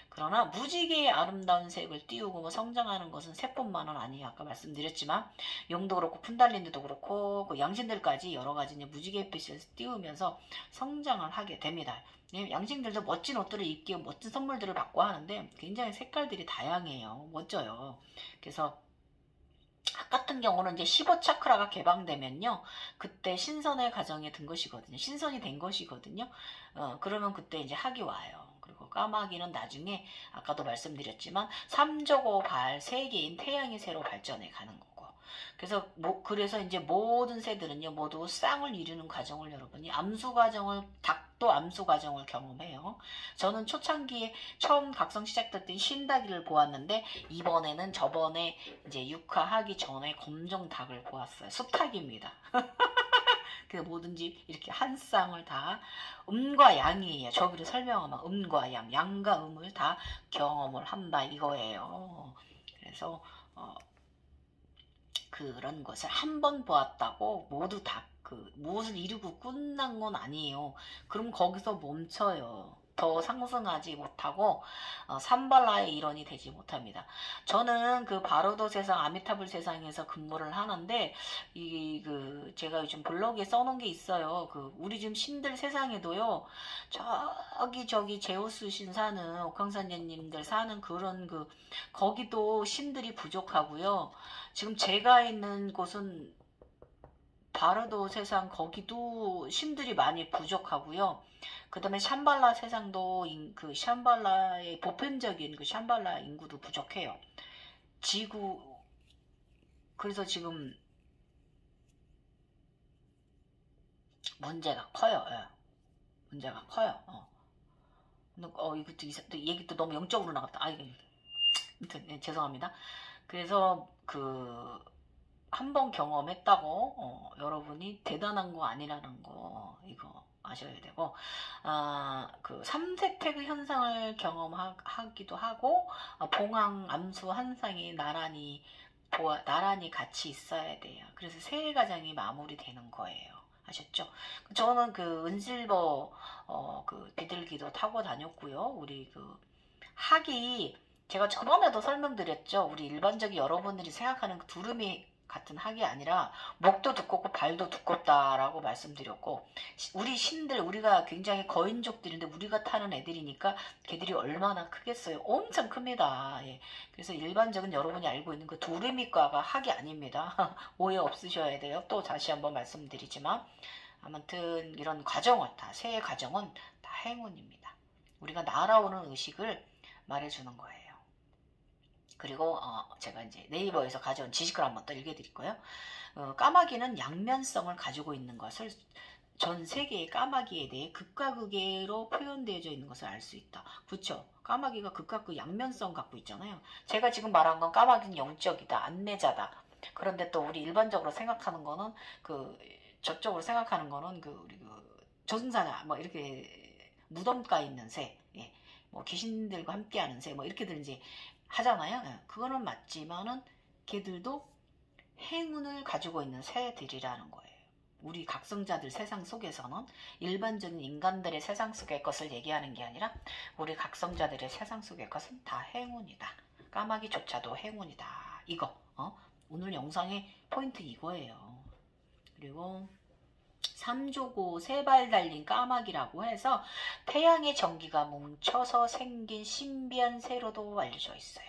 [SPEAKER 1] 그러나 무지개의 아름다운 색을 띄우고 뭐 성장하는 것은 새뿐만은 아니에요. 아까 말씀드렸지만 용도 그렇고 푼달린드도 그렇고 그 양신들까지 여러 가지 무지개빛을 띄우면서 성장을 하게 됩니다. 양신들도 멋진 옷들을 입고 멋진 선물들을 받고 하는데 굉장히 색깔들이 다양해요. 멋져요. 그래서 학 같은 경우는 이제 15차크라가 개방되면요. 그때 신선의 가정에 든 것이거든요. 신선이 된 것이거든요. 그러면 그때 이제 학이 와요. 그리고 까마귀는 나중에 아까도 말씀드렸지만 삼조고 발 3개인 태양이 새로 발전해 가는 거고. 그래서 이제 모든 새들은요 모두 쌍을 이루는 과정을 여러분이 닭도 암수 과정을 경험해요. 저는 초창기에 처음 각성 시작될 때 신닭이를 보았는데 이번에는 저번에 이제 육화하기 전에 검정 닭을 보았어요. 수탉입니다. 그 뭐든지 이렇게 한 쌍을 다 음과 양이에요. 저기를 설명하면 음과 양과 음을 다 경험을 한다 이거예요. 그래서 그런 것을 한 번 보았다고 모두 다 무엇을 이루고 끝난 건 아니에요. 그럼 거기서 멈춰요. 더 상승하지 못하고 삼발라의 일원이 되지 못합니다. 저는 그 바로도 세상 아미타불 세상에서 근무를 하는데 제가 요즘 블로그에 써놓은 게 있어요. 우리 지금 신들 세상에도요. 저기 제우스 신 사는 옥황산제님들 사는 그런 거기도 신들이 부족하고요. 지금 제가 있는 곳은 바르도 세상 거기도 신들이 많이 부족하고요. 그 다음에 샴발라 세상도 샴발라의 보편적인 샴발라 인구도 부족해요. 그래서 지금 문제가 커요. 예. 문제가 커요. 이것도 얘기도 너무 영적으로 나갔다. 아무튼 예, 죄송합니다. 그래서 한번 경험했다고 여러분이 대단한 거 아니라는 거 이거 아셔야 되고, 그 3세태그 현상을 경험하기도 하고, 봉황 암수 한상이 나란히 같이 있어야 돼요. 그래서 새해 가정이 마무리되는 거예요. 아셨죠? 저는 그 은실버 그 비둘기도 타고 다녔고요. 우리 그 학이 제가 저번에도 설명드렸죠. 우리 일반적인 여러분들이 생각하는 그 두루미 같은 학이 아니라 목도 두껍고 발도 두껍다라고 말씀드렸고, 우리 신들, 우리가 굉장히 거인족들인데 우리가 타는 애들이니까 걔들이 얼마나 크겠어요. 엄청 큽니다. 예. 그래서 일반적인 여러분이 알고 있는 그 두루미과가 학이 아닙니다. 오해 없으셔야 돼요. 또 다시 한번 말씀드리지만, 아무튼 이런 과정은 다, 새해 과정은 다 행운입니다. 우리가 날아오는 의식을 말해주는 거예요. 그리고 제가 이제 네이버에서 가져온 지식을 한번 또 읽어드릴 거예요. 까마귀는 양면성을 가지고 있는 것을, 전 세계의 까마귀에 대해 극과 극으로 표현되어져 있는 것을 알 수 있다. 그렇죠? 까마귀가 극과 극 양면성 갖고 있잖아요. 제가 지금 말한 건 까마귀는 영적이다, 안내자다. 그런데 또 우리 일반적으로 생각하는 거는 저쪽으로 생각하는 거는 우리 저승사자 뭐 이렇게 무덤가 있는 새, 예. 뭐 귀신들과 함께하는 새, 뭐 이렇게들 이제 하잖아요. 예. 그거는 맞지만은 걔들도 행운을 가지고 있는 새들이라는 거예요. 우리 각성자들 세상 속에서는 일반적인 인간들의 세상 속의 것을 얘기하는 게 아니라 우리 각성자들의 세상 속의 것은 다 행운이다. 까마귀조차도 행운이다. 이거 오늘 영상의 포인트 이거예요. 그리고 삼조고 세 발 달린 까마귀라고 해서 태양의 전기가 뭉쳐서 생긴 신비한 새로도 알려져 있어요.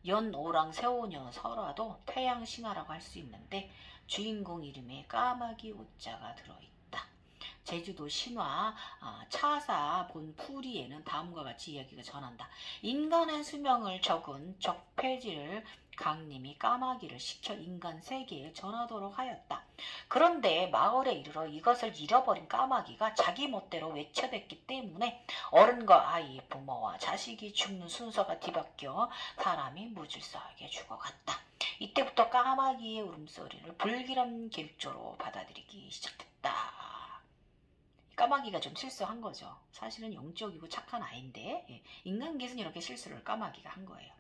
[SPEAKER 1] 연오랑 새오녀 설화도 태양 신화라고 할 수 있는데 주인공 이름에 까마귀 오자가 들어있다. 제주도 신화 차사 본풀이에는 다음과 같이 이야기가 전한다. 인간의 수명을 적은 적폐지를 강림이 까마귀를 시켜 인간 세계에 전하도록 하였다. 그런데 마을에 이르러 이것을 잃어버린 까마귀가 자기 멋대로 외쳐댔기 때문에 어른과 아이, 부모와 자식이 죽는 순서가 뒤바뀌어 사람이 무질서하게 죽어갔다. 이때부터 까마귀의 울음소리를 불길한 길조로 받아들이기 시작했다. 까마귀가 좀 실수한 거죠. 사실은 영적이고 착한 아이인데 인간기는 이렇게 실수를 까마귀가 한 거예요.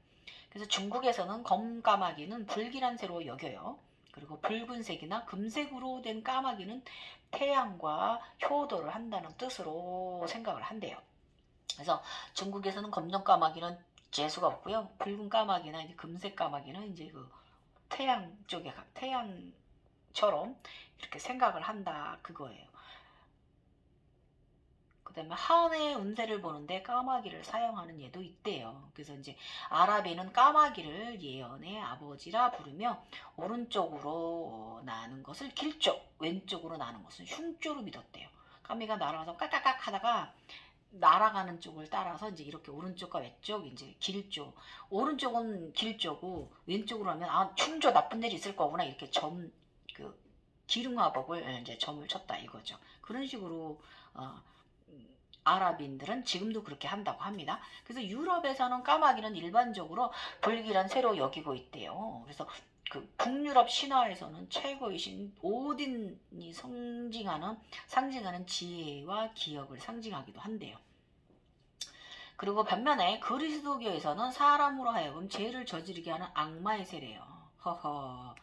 [SPEAKER 1] 그래서 중국에서는 검까마귀는 불길한 새로 여겨요. 그리고 붉은색이나 금색으로 된 까마귀는 태양과 효도를 한다는 뜻으로 생각을 한대요. 그래서 중국에서는 검정 까마귀는 재수가 없고요. 붉은 까마귀나 이제 금색 까마귀는 이제 태양 쪽에 태양처럼 이렇게 생각을 한다 그거예요. 그 다음에 한해 운세를 보는데 까마귀를 사용하는 예도 있대요. 그래서 이제 아랍인은 까마귀를 예언의 아버지라 부르며 오른쪽으로 나는 것을 길조, 왼쪽으로 나는 것은 흉조로 믿었대요. 까마귀가 날아가서 까까깍 하다가 날아가는 쪽을 따라서 이제 이렇게 오른쪽과 왼쪽 이제 길조, 오른쪽은 길조고 왼쪽으로 하면 흉조 나쁜 일이 있을 거구나 이렇게 기름화복을 이제 점을 쳤다 이거죠. 그런 식으로 아랍인들은 지금도 그렇게 한다고 합니다. 그래서 유럽에서는 까마귀는 일반적으로 불길한 새로 여기고 있대요. 그래서 북유럽 신화에서는 최고의 신 오딘이 상징하는 지혜와 기억을 상징하기도 한대요. 그리고 반면에 그리스도교에서는 사람으로 하여금 죄를 저지르게 하는 악마의 새래요. 허허.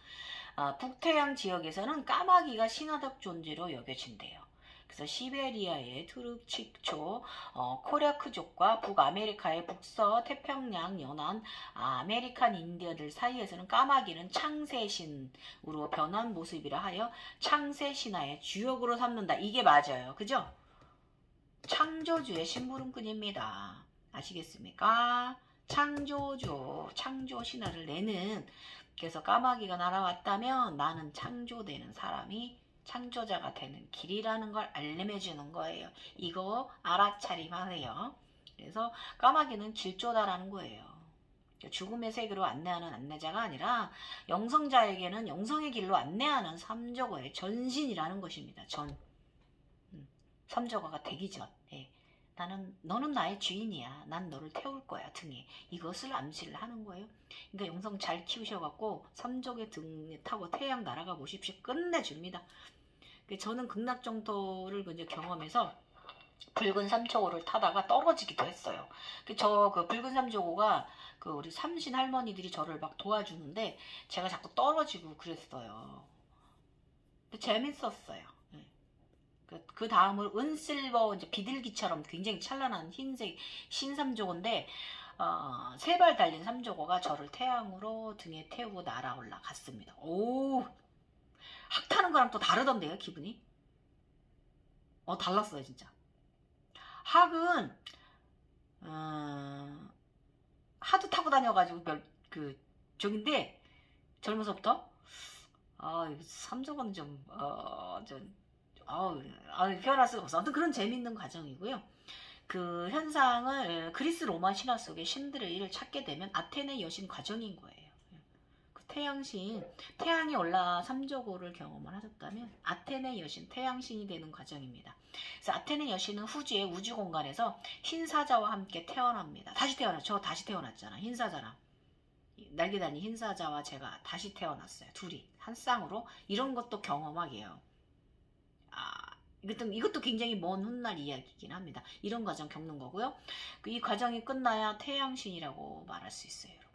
[SPEAKER 1] 북태양 지역에서는 까마귀가 신화적 존재로 여겨진대요. 그래서 시베리아의 트루치초, 코랴크족과 북아메리카의 북서 태평양 연안 아메리칸 인디언들 사이에서는 까마귀는 창세신으로 변한 모습이라 하여 창세신화의 주역으로 삼는다. 이게 맞아요. 그죠? 창조주의 심부름꾼입니다. 아시겠습니까? 창조 신화를 내는, 그래서 까마귀가 날아왔다면 나는 창조되는 사람이 창조자가 되는 길이라는 걸 알림해주는 거예요. 이거 알아차림하세요. 그래서 까마귀는 길조다라는 거예요. 죽음의 세계로 안내하는 안내자가 아니라 영성자에게는 영성의 길로 안내하는 삼조거의 전신이라는 것입니다. 삼조거가 되기 전. 예. 너는 나의 주인이야. 난 너를 태울 거야, 등에. 이것을 암시를 하는 거예요. 그러니까 영성 잘 키우셔갖고 삼족의 등에 타고 태양 날아가 보십시오. 끝내줍니다. 저는 극락정토를 이제 경험해서 붉은 삼초고를 타다가 떨어지기도 했어요. 그 붉은 삼초고가 우리 삼신 할머니들이 저를 막 도와주는데 제가 자꾸 떨어지고 그랬어요. 근데 재밌었어요. 그 다음으로 은실버 이제 비둘기처럼 굉장히 찬란한 흰색 신삼조고인데 세 발 달린 삼조고가 저를 태양으로 등에 태우고 날아올라 갔습니다. 오, 학 타는 거랑 또 다르던데요, 기분이? 달랐어요, 진짜. 학은 하도 타고 다녀가지고 저긴데 젊어서부터 삼조고는 좀 표현할 수가 없어. 아무튼 그런 재밌는 과정이고요. 그 현상을 그리스 로마 신화 속의 신들의 일을 찾게 되면 아테네 여신 과정인 거예요. 그 태양신, 태양이 올라 삼조고를 경험을 하셨다면 아테네 여신, 태양신이 되는 과정입니다. 그래서 아테네 여신은 후지의 우주 공간에서 흰사자와 함께 태어납니다. 다시 태어났죠. 저 다시 태어났잖아. 흰사자랑. 날개 달린 흰사자와 제가 다시 태어났어요. 둘이 한 쌍으로. 이런 것도 경험하게요. 이것도 굉장히 먼 훗날 이야기이긴 합니다. 이런 과정 겪는 거고요. 이 과정이 끝나야 태양신이라고 말할 수 있어요. 여러분.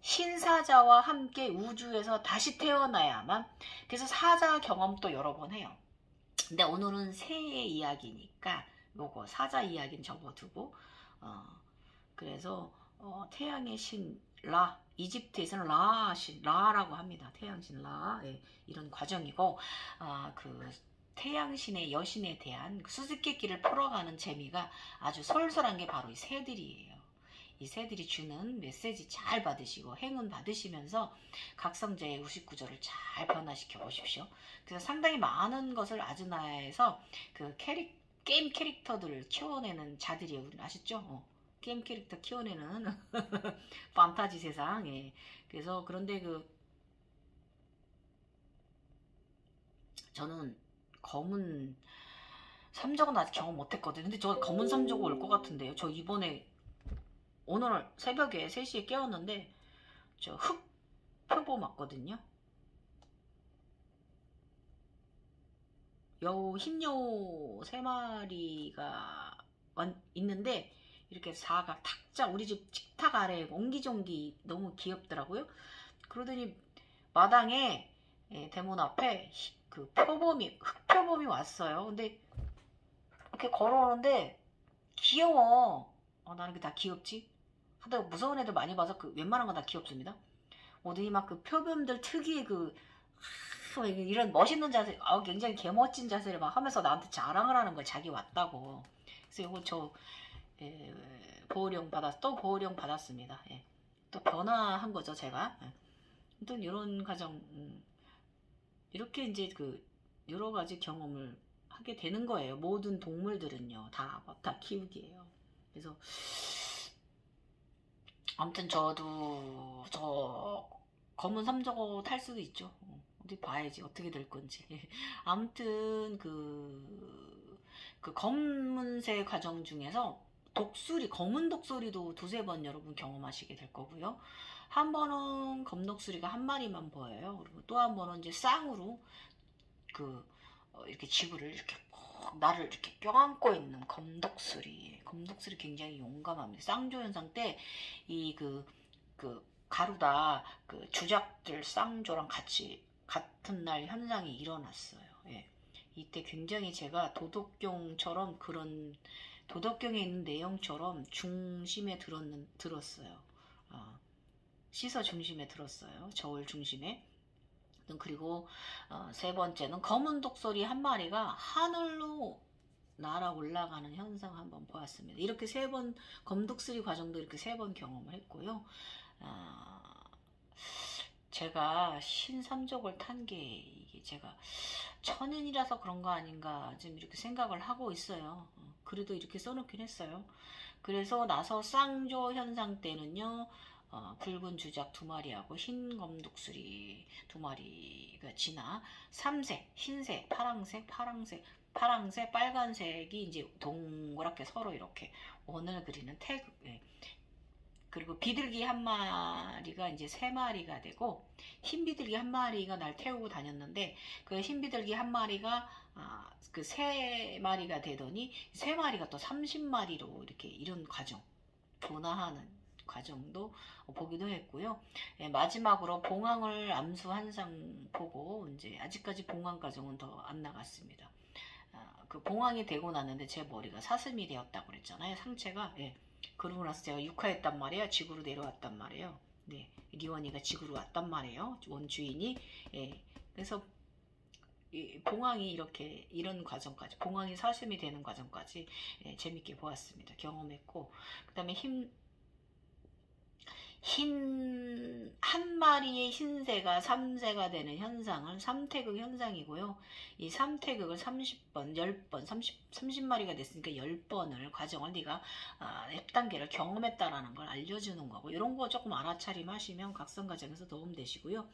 [SPEAKER 1] 신사자와 함께 우주에서 다시 태어나야만. 그래서 사자 경험도 여러 번 해요. 근데 오늘은 새의 이야기니까 요거 사자 이야기는 접어두고 그래서 태양의 신 라, 이집트에서는 라라고 합니다. 태양신 라. 예, 이런 과정이고 그 태양신의 여신에 대한 수수께끼를 풀어가는 재미가 아주 솔솔한 게 바로 이 새들이에요. 이 새들이 주는 메시지 잘 받으시고 행운 받으시면서 각성제의 59조를 잘 변화시켜 보십시오. 그래서 상당히 많은 것을 아즈나에서 게임 캐릭터들을 키워내는 자들이에요. 우리 아시죠? 게임 캐릭터 키워내는 판타지 세상. 예. 그래서 그런데 저는 검은 삼적은 아직 경험 못했거든요. 근데 저 검은 삼적 올 것 같은데요. 저 이번에 오늘 새벽에 3시에 깨웠는데 저 흑 표보 맞거든요. 흰여우 3마리가 있는데 이렇게 사각 탁자, 우리 집 식탁 아래 옹기종기 너무 귀엽더라고요. 그러더니 마당에 대문 앞에 흑표범이 왔어요. 근데 이렇게 걸어오는데 귀여워. 나는 다 귀엽지? 하다가 무서운 애들 많이 봐서 웬만한 건 다 귀엽습니다. 어디 막 표범들 특유의 이런 멋있는 자세, 굉장히 개멋진 자세를 막 하면서 나한테 자랑을 하는 걸 자기 왔다고. 그래서 이거 저 보호령 받았습니다. 예. 또 변화한 거죠, 제가. 예. 아무튼 이런 과정, 이렇게 이제 여러 가지 경험을 하게 되는 거예요. 모든 동물들은요, 다 키우기예요. 그래서 아무튼 저도 검은 삼저고 탈 수도 있죠. 어디 봐야지 어떻게 될 건지. 아무튼 그 검은새 과정 중에서 검은 독수리도 2-3번 여러분 경험하시게 될 거고요. 한 번은 검독수리가 한 마리만 보여요. 그리고 또 한 번은 이제 쌍으로 이렇게 지구를 이렇게 나를 이렇게 껴안고 있는 검독수리 굉장히 용감합니다. 쌍조 현상 때 가루다 주작들 쌍조랑 같은 날 현상이 일어났어요. 예. 이때 굉장히 제가 도덕경처럼 도덕경에 있는 내용처럼 중심에 들었어요. 시서 중심에 들었어요. 저울 중심에. 그리고 3번째는 검은 독수리 한 마리가 하늘로 날아 올라가는 현상 한번 보았습니다. 이렇게 3번 검독수리 과정도 이렇게 3번 경험을 했고요. 제가 신삼족을 탄 게 이게 제가 천인이라서 그런 거 아닌가 좀 이렇게 생각을 하고 있어요. 그래도 이렇게 써놓긴 했어요. 그래서 나서 쌍조 현상 때는요. 붉은 주작 2마리하고 흰 검독수리 2마리가 지나 3색, 흰색, 파랑색 파랑색, 빨간색이 이제 동그랗게 서로 이렇게 원을 그리는 태극. 예. 그리고 비둘기 한 마리가 이제 3마리가 되고, 흰 비둘기 한 마리가 날 태우고 다녔는데, 그 흰 비둘기 한 마리가 그 3마리가 되더니 3마리가 또 30마리로 이렇게 이런 과정, 분화하는 과정도 보기도 했고요. 예, 마지막으로 봉황을 암수한 상 보고, 이제 아직까지 봉황 과정은 더 안 나갔습니다. 그 봉황이 되고 났는데 제 머리가 사슴이 되었다고 그랬잖아요. 상체가. 예. 그러고 나서 제가 육하했단 말이에요. 지구로 내려왔단 말이에요. 네, 리원이가 지구로 왔단 말이에요. 원주인이. 예. 그래서 이 봉황이 이렇게 이런 과정까지, 봉황이 사슴이 되는 과정까지 예, 재밌게 보았습니다. 경험했고, 그 다음에 한 마리의 흰새가 3새가 되는 현상을 3태극 현상이고요. 이 3태극을 30번, 10번, 30마리가 됐으니까 10번을 과정을 네가 F단계를 경험했다라는 걸 알려주는 거고, 이런 거 조금 알아차림 하시면 각성 과정에서 도움되시고요.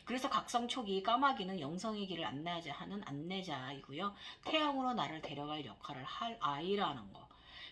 [SPEAKER 1] 그래서 각성 초기 까마귀는 영성의 길을 안내하자 하는 안내자이고요. 태양으로 나를 데려갈 역할을 할 아이라는 거.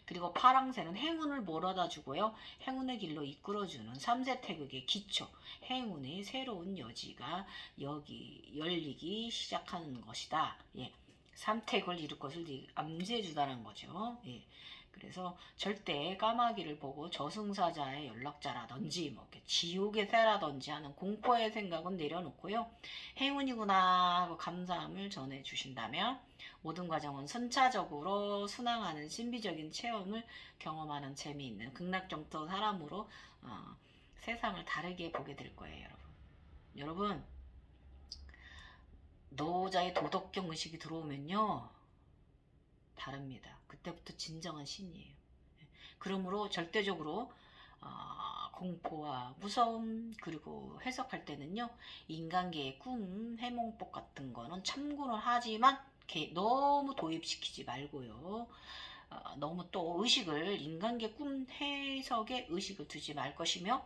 [SPEAKER 1] 그리고 파랑새는 행운을 몰아다 주고요. 행운의 길로 이끌어주는 3세 태극의 기초, 행운의 새로운 여지가 여기 열리기 시작하는 것이다. 예. 3태극을 이룰 것을 암시해 주다는 거죠. 예. 그래서 절대 까마귀를 보고 저승사자의 연락자라든지 뭐 이렇게 지옥의 새라든지 하는 공포의 생각은 내려놓고요. 행운이구나 하고 감사함을 전해 주신다면 모든 과정은 순차적으로 순항하는 신비적인 체험을 경험하는 재미있는 극락정토 사람으로 세상을 다르게 보게 될 거예요. 여러분 노자의 도덕경 의식이 들어오면요 다릅니다. 그때부터 진정한 신이에요. 그러므로 절대적으로 공포와 무서움, 그리고 해석할 때는요 인간계의 꿈, 해몽법 같은 거는 참고는 하지만 너무 도입시키지 말고요. 너무 또 의식을, 인간계 꿈 해석에 의식을 두지 말 것이며,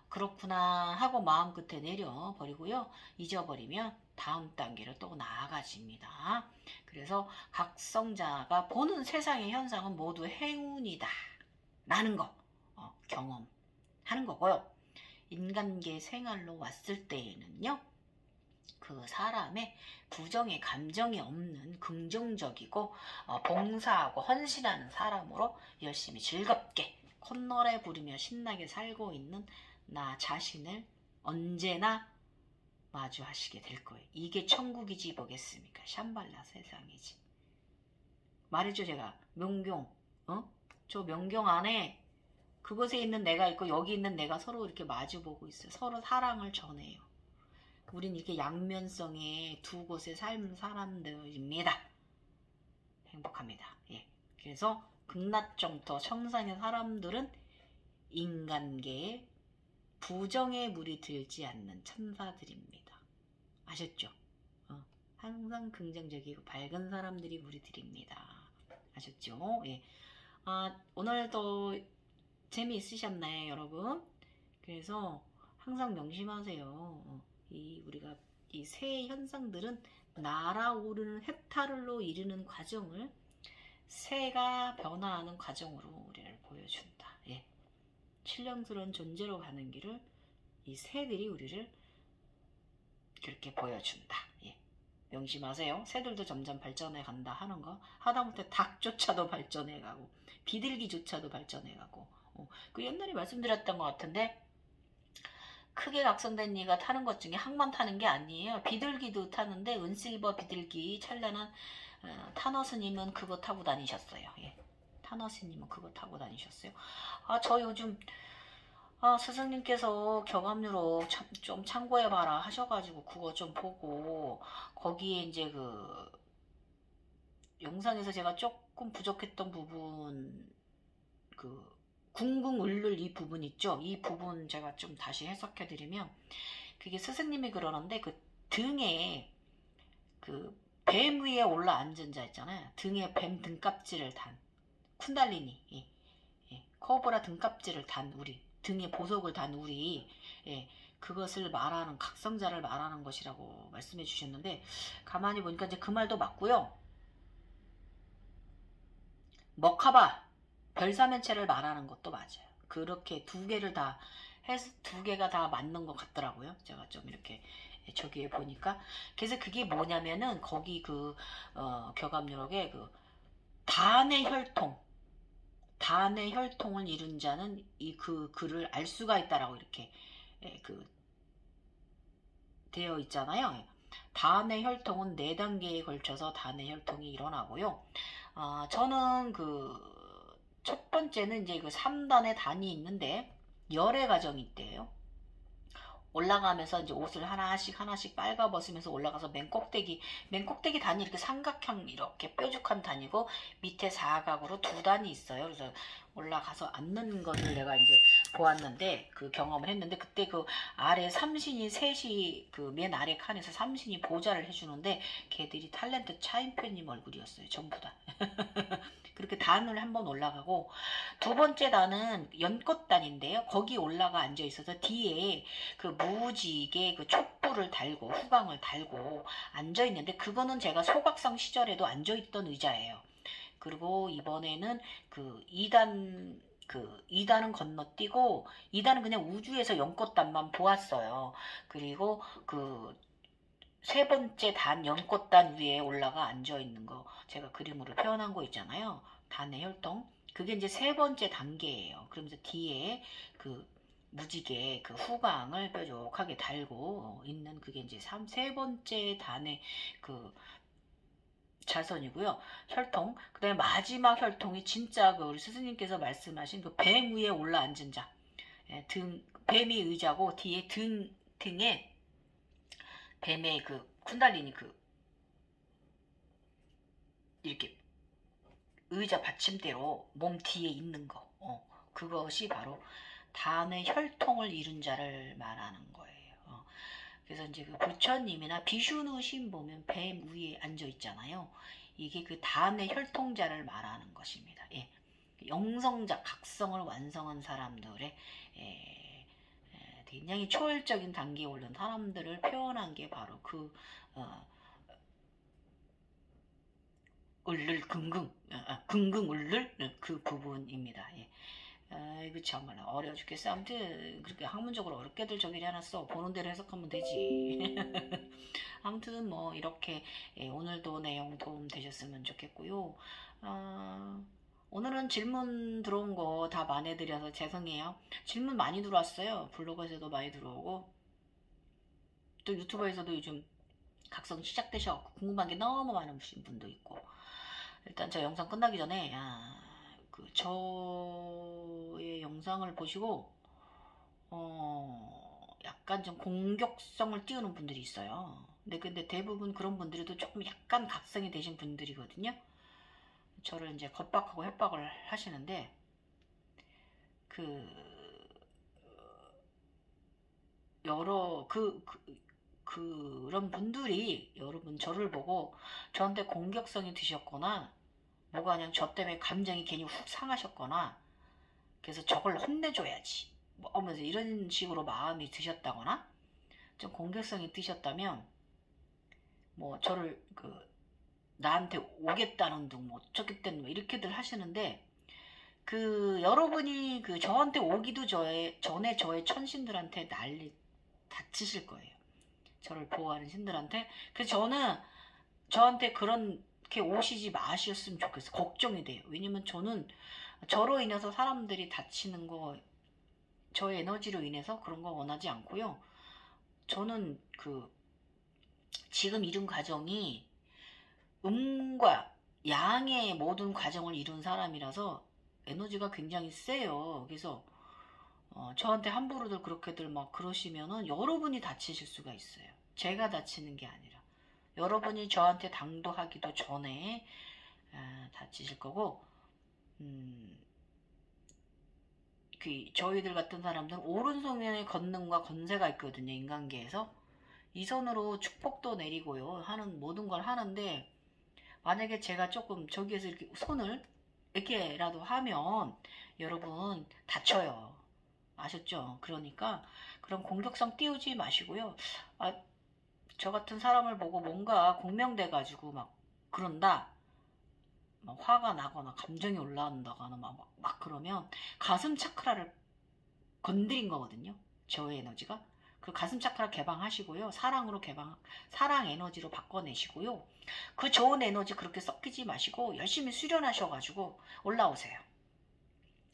[SPEAKER 1] 그렇구나 하고 마음 끝에 내려버리고요. 잊어버리면 다음 단계로 또 나아가집니다. 그래서 각성자가 보는 세상의 현상은 모두 행운이다 라는 거 경험하는 거고요. 인간계 생활로 왔을 때에는요. 그 사람의 부정의 감정이 없는 긍정적이고 봉사하고 헌신하는 사람으로 열심히 즐겁게 콧노래 부르며 신나게 살고 있는 나 자신을 언제나 마주하시게 될 거예요. 이게 천국이지 뭐겠습니까? 샴발라 세상이지. 말했죠 제가. 명경. 저 명경 안에 그곳에 있는 내가 있고 여기 있는 내가 서로 이렇게 마주보고 있어요. 서로 사랑을 전해요. 우린 이렇게 양면성의 두 곳에 삶은 사람들입니다. 행복합니다. 예. 그래서 극락정토 청산의 사람들은 인간계에 부정의 물이 들지 않는 천사들입니다. 아셨죠? 항상 긍정적이고 밝은 사람들이 물이 들입니다. 아셨죠? 예. 오늘도 재미있으셨나요, 여러분? 그래서 항상 명심하세요. 우리가 이 새 현상들은 날아오르는 헥타르로 이르는 과정을 새가 변화하는 과정으로 우리를 보여준다. 예. 신령스러운 존재로 가는 길을 이 새들이 우리를 그렇게 보여준다. 예. 명심하세요. 새들도 점점 발전해 간다 하는 거. 하다못해 닭조차도 발전해 가고 비둘기조차도 발전해 가고 그 옛날에 말씀드렸던 것 같은데 크게 각성된 이가 타는 것 중에 항만 타는 게 아니에요. 비둘기도 타는데 은실버 비둘기 찬란한 타너스님은 그거 타고 다니셨어요. 예. 타너스님은 그거 타고 다니셨어요. 저 요즘 스승님께서 경합류로 좀 참고해봐라 하셔가지고 그거 좀 보고 거기에 이제 그 영상에서 제가 조금 부족했던 부분 그 궁궁울룰 이 부분 있죠. 이 부분 제가 좀 다시 해석해드리면 그게 스승님이 그러는데 그 등에 그 뱀 위에 올라 앉은 자 있잖아요. 등에 뱀 등껍질을 단 쿤달리니 예. 코브라 등껍질을 단 우리 등에 보석을 단 우리 예. 그것을 말하는 각성자를 말하는 것이라고 말씀해 주셨는데 가만히 보니까 이제 그 말도 맞고요. 머카바 별사면체를 말하는 것도 맞아요. 그렇게 두 개를 다 해서 두 개가 다 맞는 것 같더라고요. 제가 좀 이렇게 저기에 보니까. 그래서 그게 뭐냐면은 거기 그 격압누락에 그 단의 혈통, 단의 혈통을 이룬 자는 이 그 글을 알 수가 있다라고 이렇게 그 되어 있잖아요. 단의 혈통은 4단계에 걸쳐서 단의 혈통이 일어나고요. 저는 그 첫 번째는 이제 그 3단의 단이 있는데 열의 과정이 있대요. 올라가면서 이제 옷을 하나씩 하나씩 빨가 벗으면서 올라가서 맨 꼭대기 단이 이렇게 삼각형 이렇게 뾰족한 단이고 밑에 사각으로 2단이 있어요. 그래서 올라가서 앉는 것을 내가 이제 보았는데 그 경험을 했는데 그때 그 아래 삼신이 셋이 그 맨 아래 칸에서 삼신이 보좌를 해주는데 걔들이 탤런트 차인표님 얼굴이었어요. 전부 다. 그렇게 단을 한번 올라가고 두 번째 단은 연꽃단인데요. 거기 올라가 앉아 있어서 뒤에 그 무지개 그 촛불을 달고 후광을 달고 앉아 있는데 그거는 제가 소각성 시절에도 앉아 있던 의자예요. 그리고 이번에는 그 2단은 건너뛰고 2단은 그냥 우주에서 연꽃단만 보았어요. 그리고 그 세 번째 단 연꽃단 위에 올라가 앉아 있는 거 제가 그림으로 표현한 거 있잖아요. 단의 혈통. 그게 이제 세 번째 단계예요. 그러면서 뒤에 그 무지개 그 후광을 뾰족하게 달고 있는 그게 이제 세 번째 단의 그 자선이고요. 혈통. 그 다음에 마지막 혈통이 진짜 그 우리 스승님께서 말씀하신 그 뱀 위에 올라 앉은 자. 뱀이 의자고 뒤에 등에 뱀의 그 쿤달리니 그 이렇게 의자 받침대로 몸 뒤에 있는 거. 그것이 바로 단의 혈통을 이룬 자를 말하는 거예요. 그래서 이제 그 부처님이나 비슈누 신 보면 뱀 위에 앉아 있잖아요. 이게 그 단의 혈통자를 말하는 것입니다. 예. 영성자, 각성을 완성한 사람들의 굉장히 초월적인 단계에 오른 사람들을 표현한 게 바로 그 을를 긍긍 을를 그 부분입니다. 예. 이거 정말 어려워 죽겠어. 아무튼 그렇게 학문적으로 어렵게들 저기를 해놨어. 보는 대로 해석하면 되지. 아무튼 뭐 이렇게 오늘도 내용 도움 되셨으면 좋겠고요. 오늘은 질문 들어온 거 다 만회드려서 죄송해요. 질문 많이 들어왔어요. 블로그에서도 많이 들어오고 또 유튜버에서도 요즘 각성 시작되셔서 궁금한 게 너무 많으신 분도 있고 일단 저 영상 끝나기 전에 그 저의 영상을 보시고 약간 좀 공격성을 띄우는 분들이 있어요. 근데 대부분 그런 분들도 조금 약간 각성이 되신 분들이거든요. 저를 이제 겁박하고 협박을 하시는데 그런 분들이 여러분 저를 보고 저한테 공격성이 드셨거나 뭐가 그냥 저 때문에 감정이 괜히 훅 상하셨거나 그래서 저걸 혼내줘야지 뭐 하면서 이런 식으로 마음이 드셨다거나 좀 공격성이 드셨다면 뭐 저를 나한테 오겠다는 둥 뭐 어쩌겠다는 뭐 이렇게들 하시는데 여러분이 저한테 오기도 전에 저의 천신들한테 난리 다치실 거예요. 저를 보호하는 신들한테. 그래서 저는 저한테 그렇게 오시지 마셨으면 좋겠어요. 걱정이 돼요. 왜냐면 저는 저로 인해서 사람들이 다치는 거 저의 에너지로 인해서 그런 거 원하지 않고요. 저는 지금 이룬 과정이 음과 양의 모든 과정을 이룬 사람이라서 에너지가 굉장히 세요. 그래서 저한테 함부로들 그렇게들 막 그러시면은 여러분이 다치실 수가 있어요. 제가 다치는 게 아니라 여러분이 저한테 당도하기도 전에 다치실 거고 저희들 같은 사람들은 오른손에 권능과 권세가 있거든요. 인간계에서 이 손으로 축복도 내리고요. 하는 모든 걸 하는데 만약에 제가 조금 저기에서 이렇게 손을 이렇게라도 하면 여러분 다쳐요. 아셨죠? 그러니까 그런 공격성 띄우지 마시고요. 저 같은 사람을 보고 뭔가 공명돼 가지고 막 그런다. 막 화가 나거나 감정이 올라온다거나 막 그러면 가슴 차크라를 건드린 거거든요. 저의 에너지가. 그 가슴 차크라 개방하시고요. 사랑으로 사랑 에너지로 바꿔내시고요. 그 좋은 에너지 그렇게 섞이지 마시고 열심히 수련하셔가지고 올라오세요.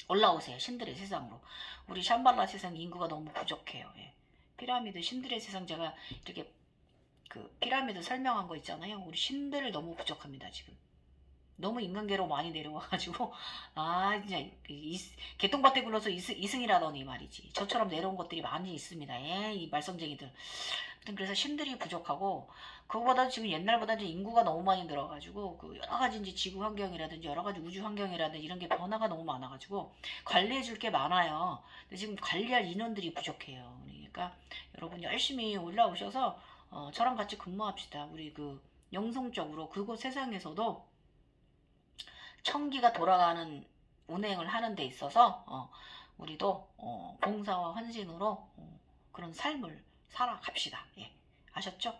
[SPEAKER 1] 올라오세요. 신들의 세상으로. 우리 샴발라 세상 인구가 너무 부족해요. 예. 피라미드 신들의 세상 제가 이렇게 그 피라미드 설명한 거 있잖아요. 우리 신들 너무 부족합니다. 지금. 너무 인간계로 많이 내려와가지고 진짜 개똥밭에 굴러서 이승이라더니 말이지. 저처럼 내려온 것들이 많이 있습니다. 이 말썽쟁이들. 그래서 신들이 부족하고 그거보다 지금 옛날보다 이제 인구가 너무 많이 늘어가지고 그 여러 가지 이제 지구 환경이라든지 여러 가지 우주 환경이라든지 이런 게 변화가 너무 많아가지고 관리해줄 게 많아요. 근데 지금 관리할 인원들이 부족해요. 그러니까 여러분 열심히 올라오셔서 저랑 같이 근무합시다. 우리 그 영성적으로 그곳 세상에서도 청기가 돌아가는 운행을 하는 데 있어서 우리도 봉사와 헌신으로 그런 삶을 살아갑시다. 예, 아셨죠?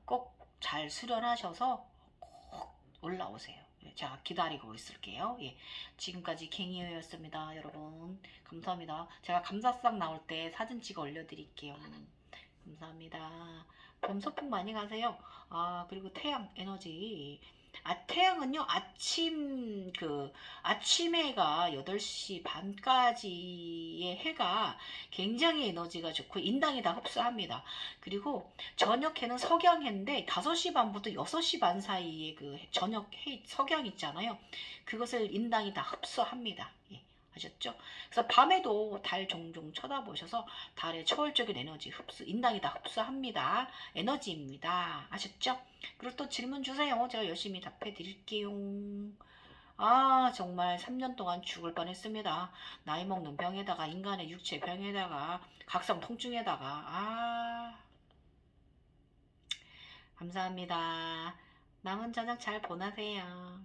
[SPEAKER 1] 꼭 잘 수련하셔서 꼭 올라오세요. 예, 제가 기다리고 있을게요. 예, 지금까지 갱이였습니다. 여러분 감사합니다. 제가 감사상 나올 때 사진 찍어 올려드릴게요. 감사합니다. 봄 소풍 많이 가세요. 그리고 태양 에너지. 태양은요, 아침해가 8시 반까지의 해가 굉장히 에너지가 좋고, 인당이 다 흡수합니다. 그리고 저녁해는 석양해인데, 5시 반부터 6시 반 사이에 그 저녁해, 석양 있잖아요. 그것을 인당이 다 흡수합니다. 예. 아셨죠? 그래서 밤에도 달 종종 쳐다보셔서 달의 초월적인 에너지 인당이 다 흡수합니다. 에너지입니다. 아셨죠? 그리고 또 질문 주세요. 제가 열심히 답해 드릴게요. 정말 3년 동안 죽을 뻔했습니다. 나이 먹는 병에다가 인간의 육체 병에다가 각성 통증에다가 감사합니다. 남은 저녁 잘 보내세요.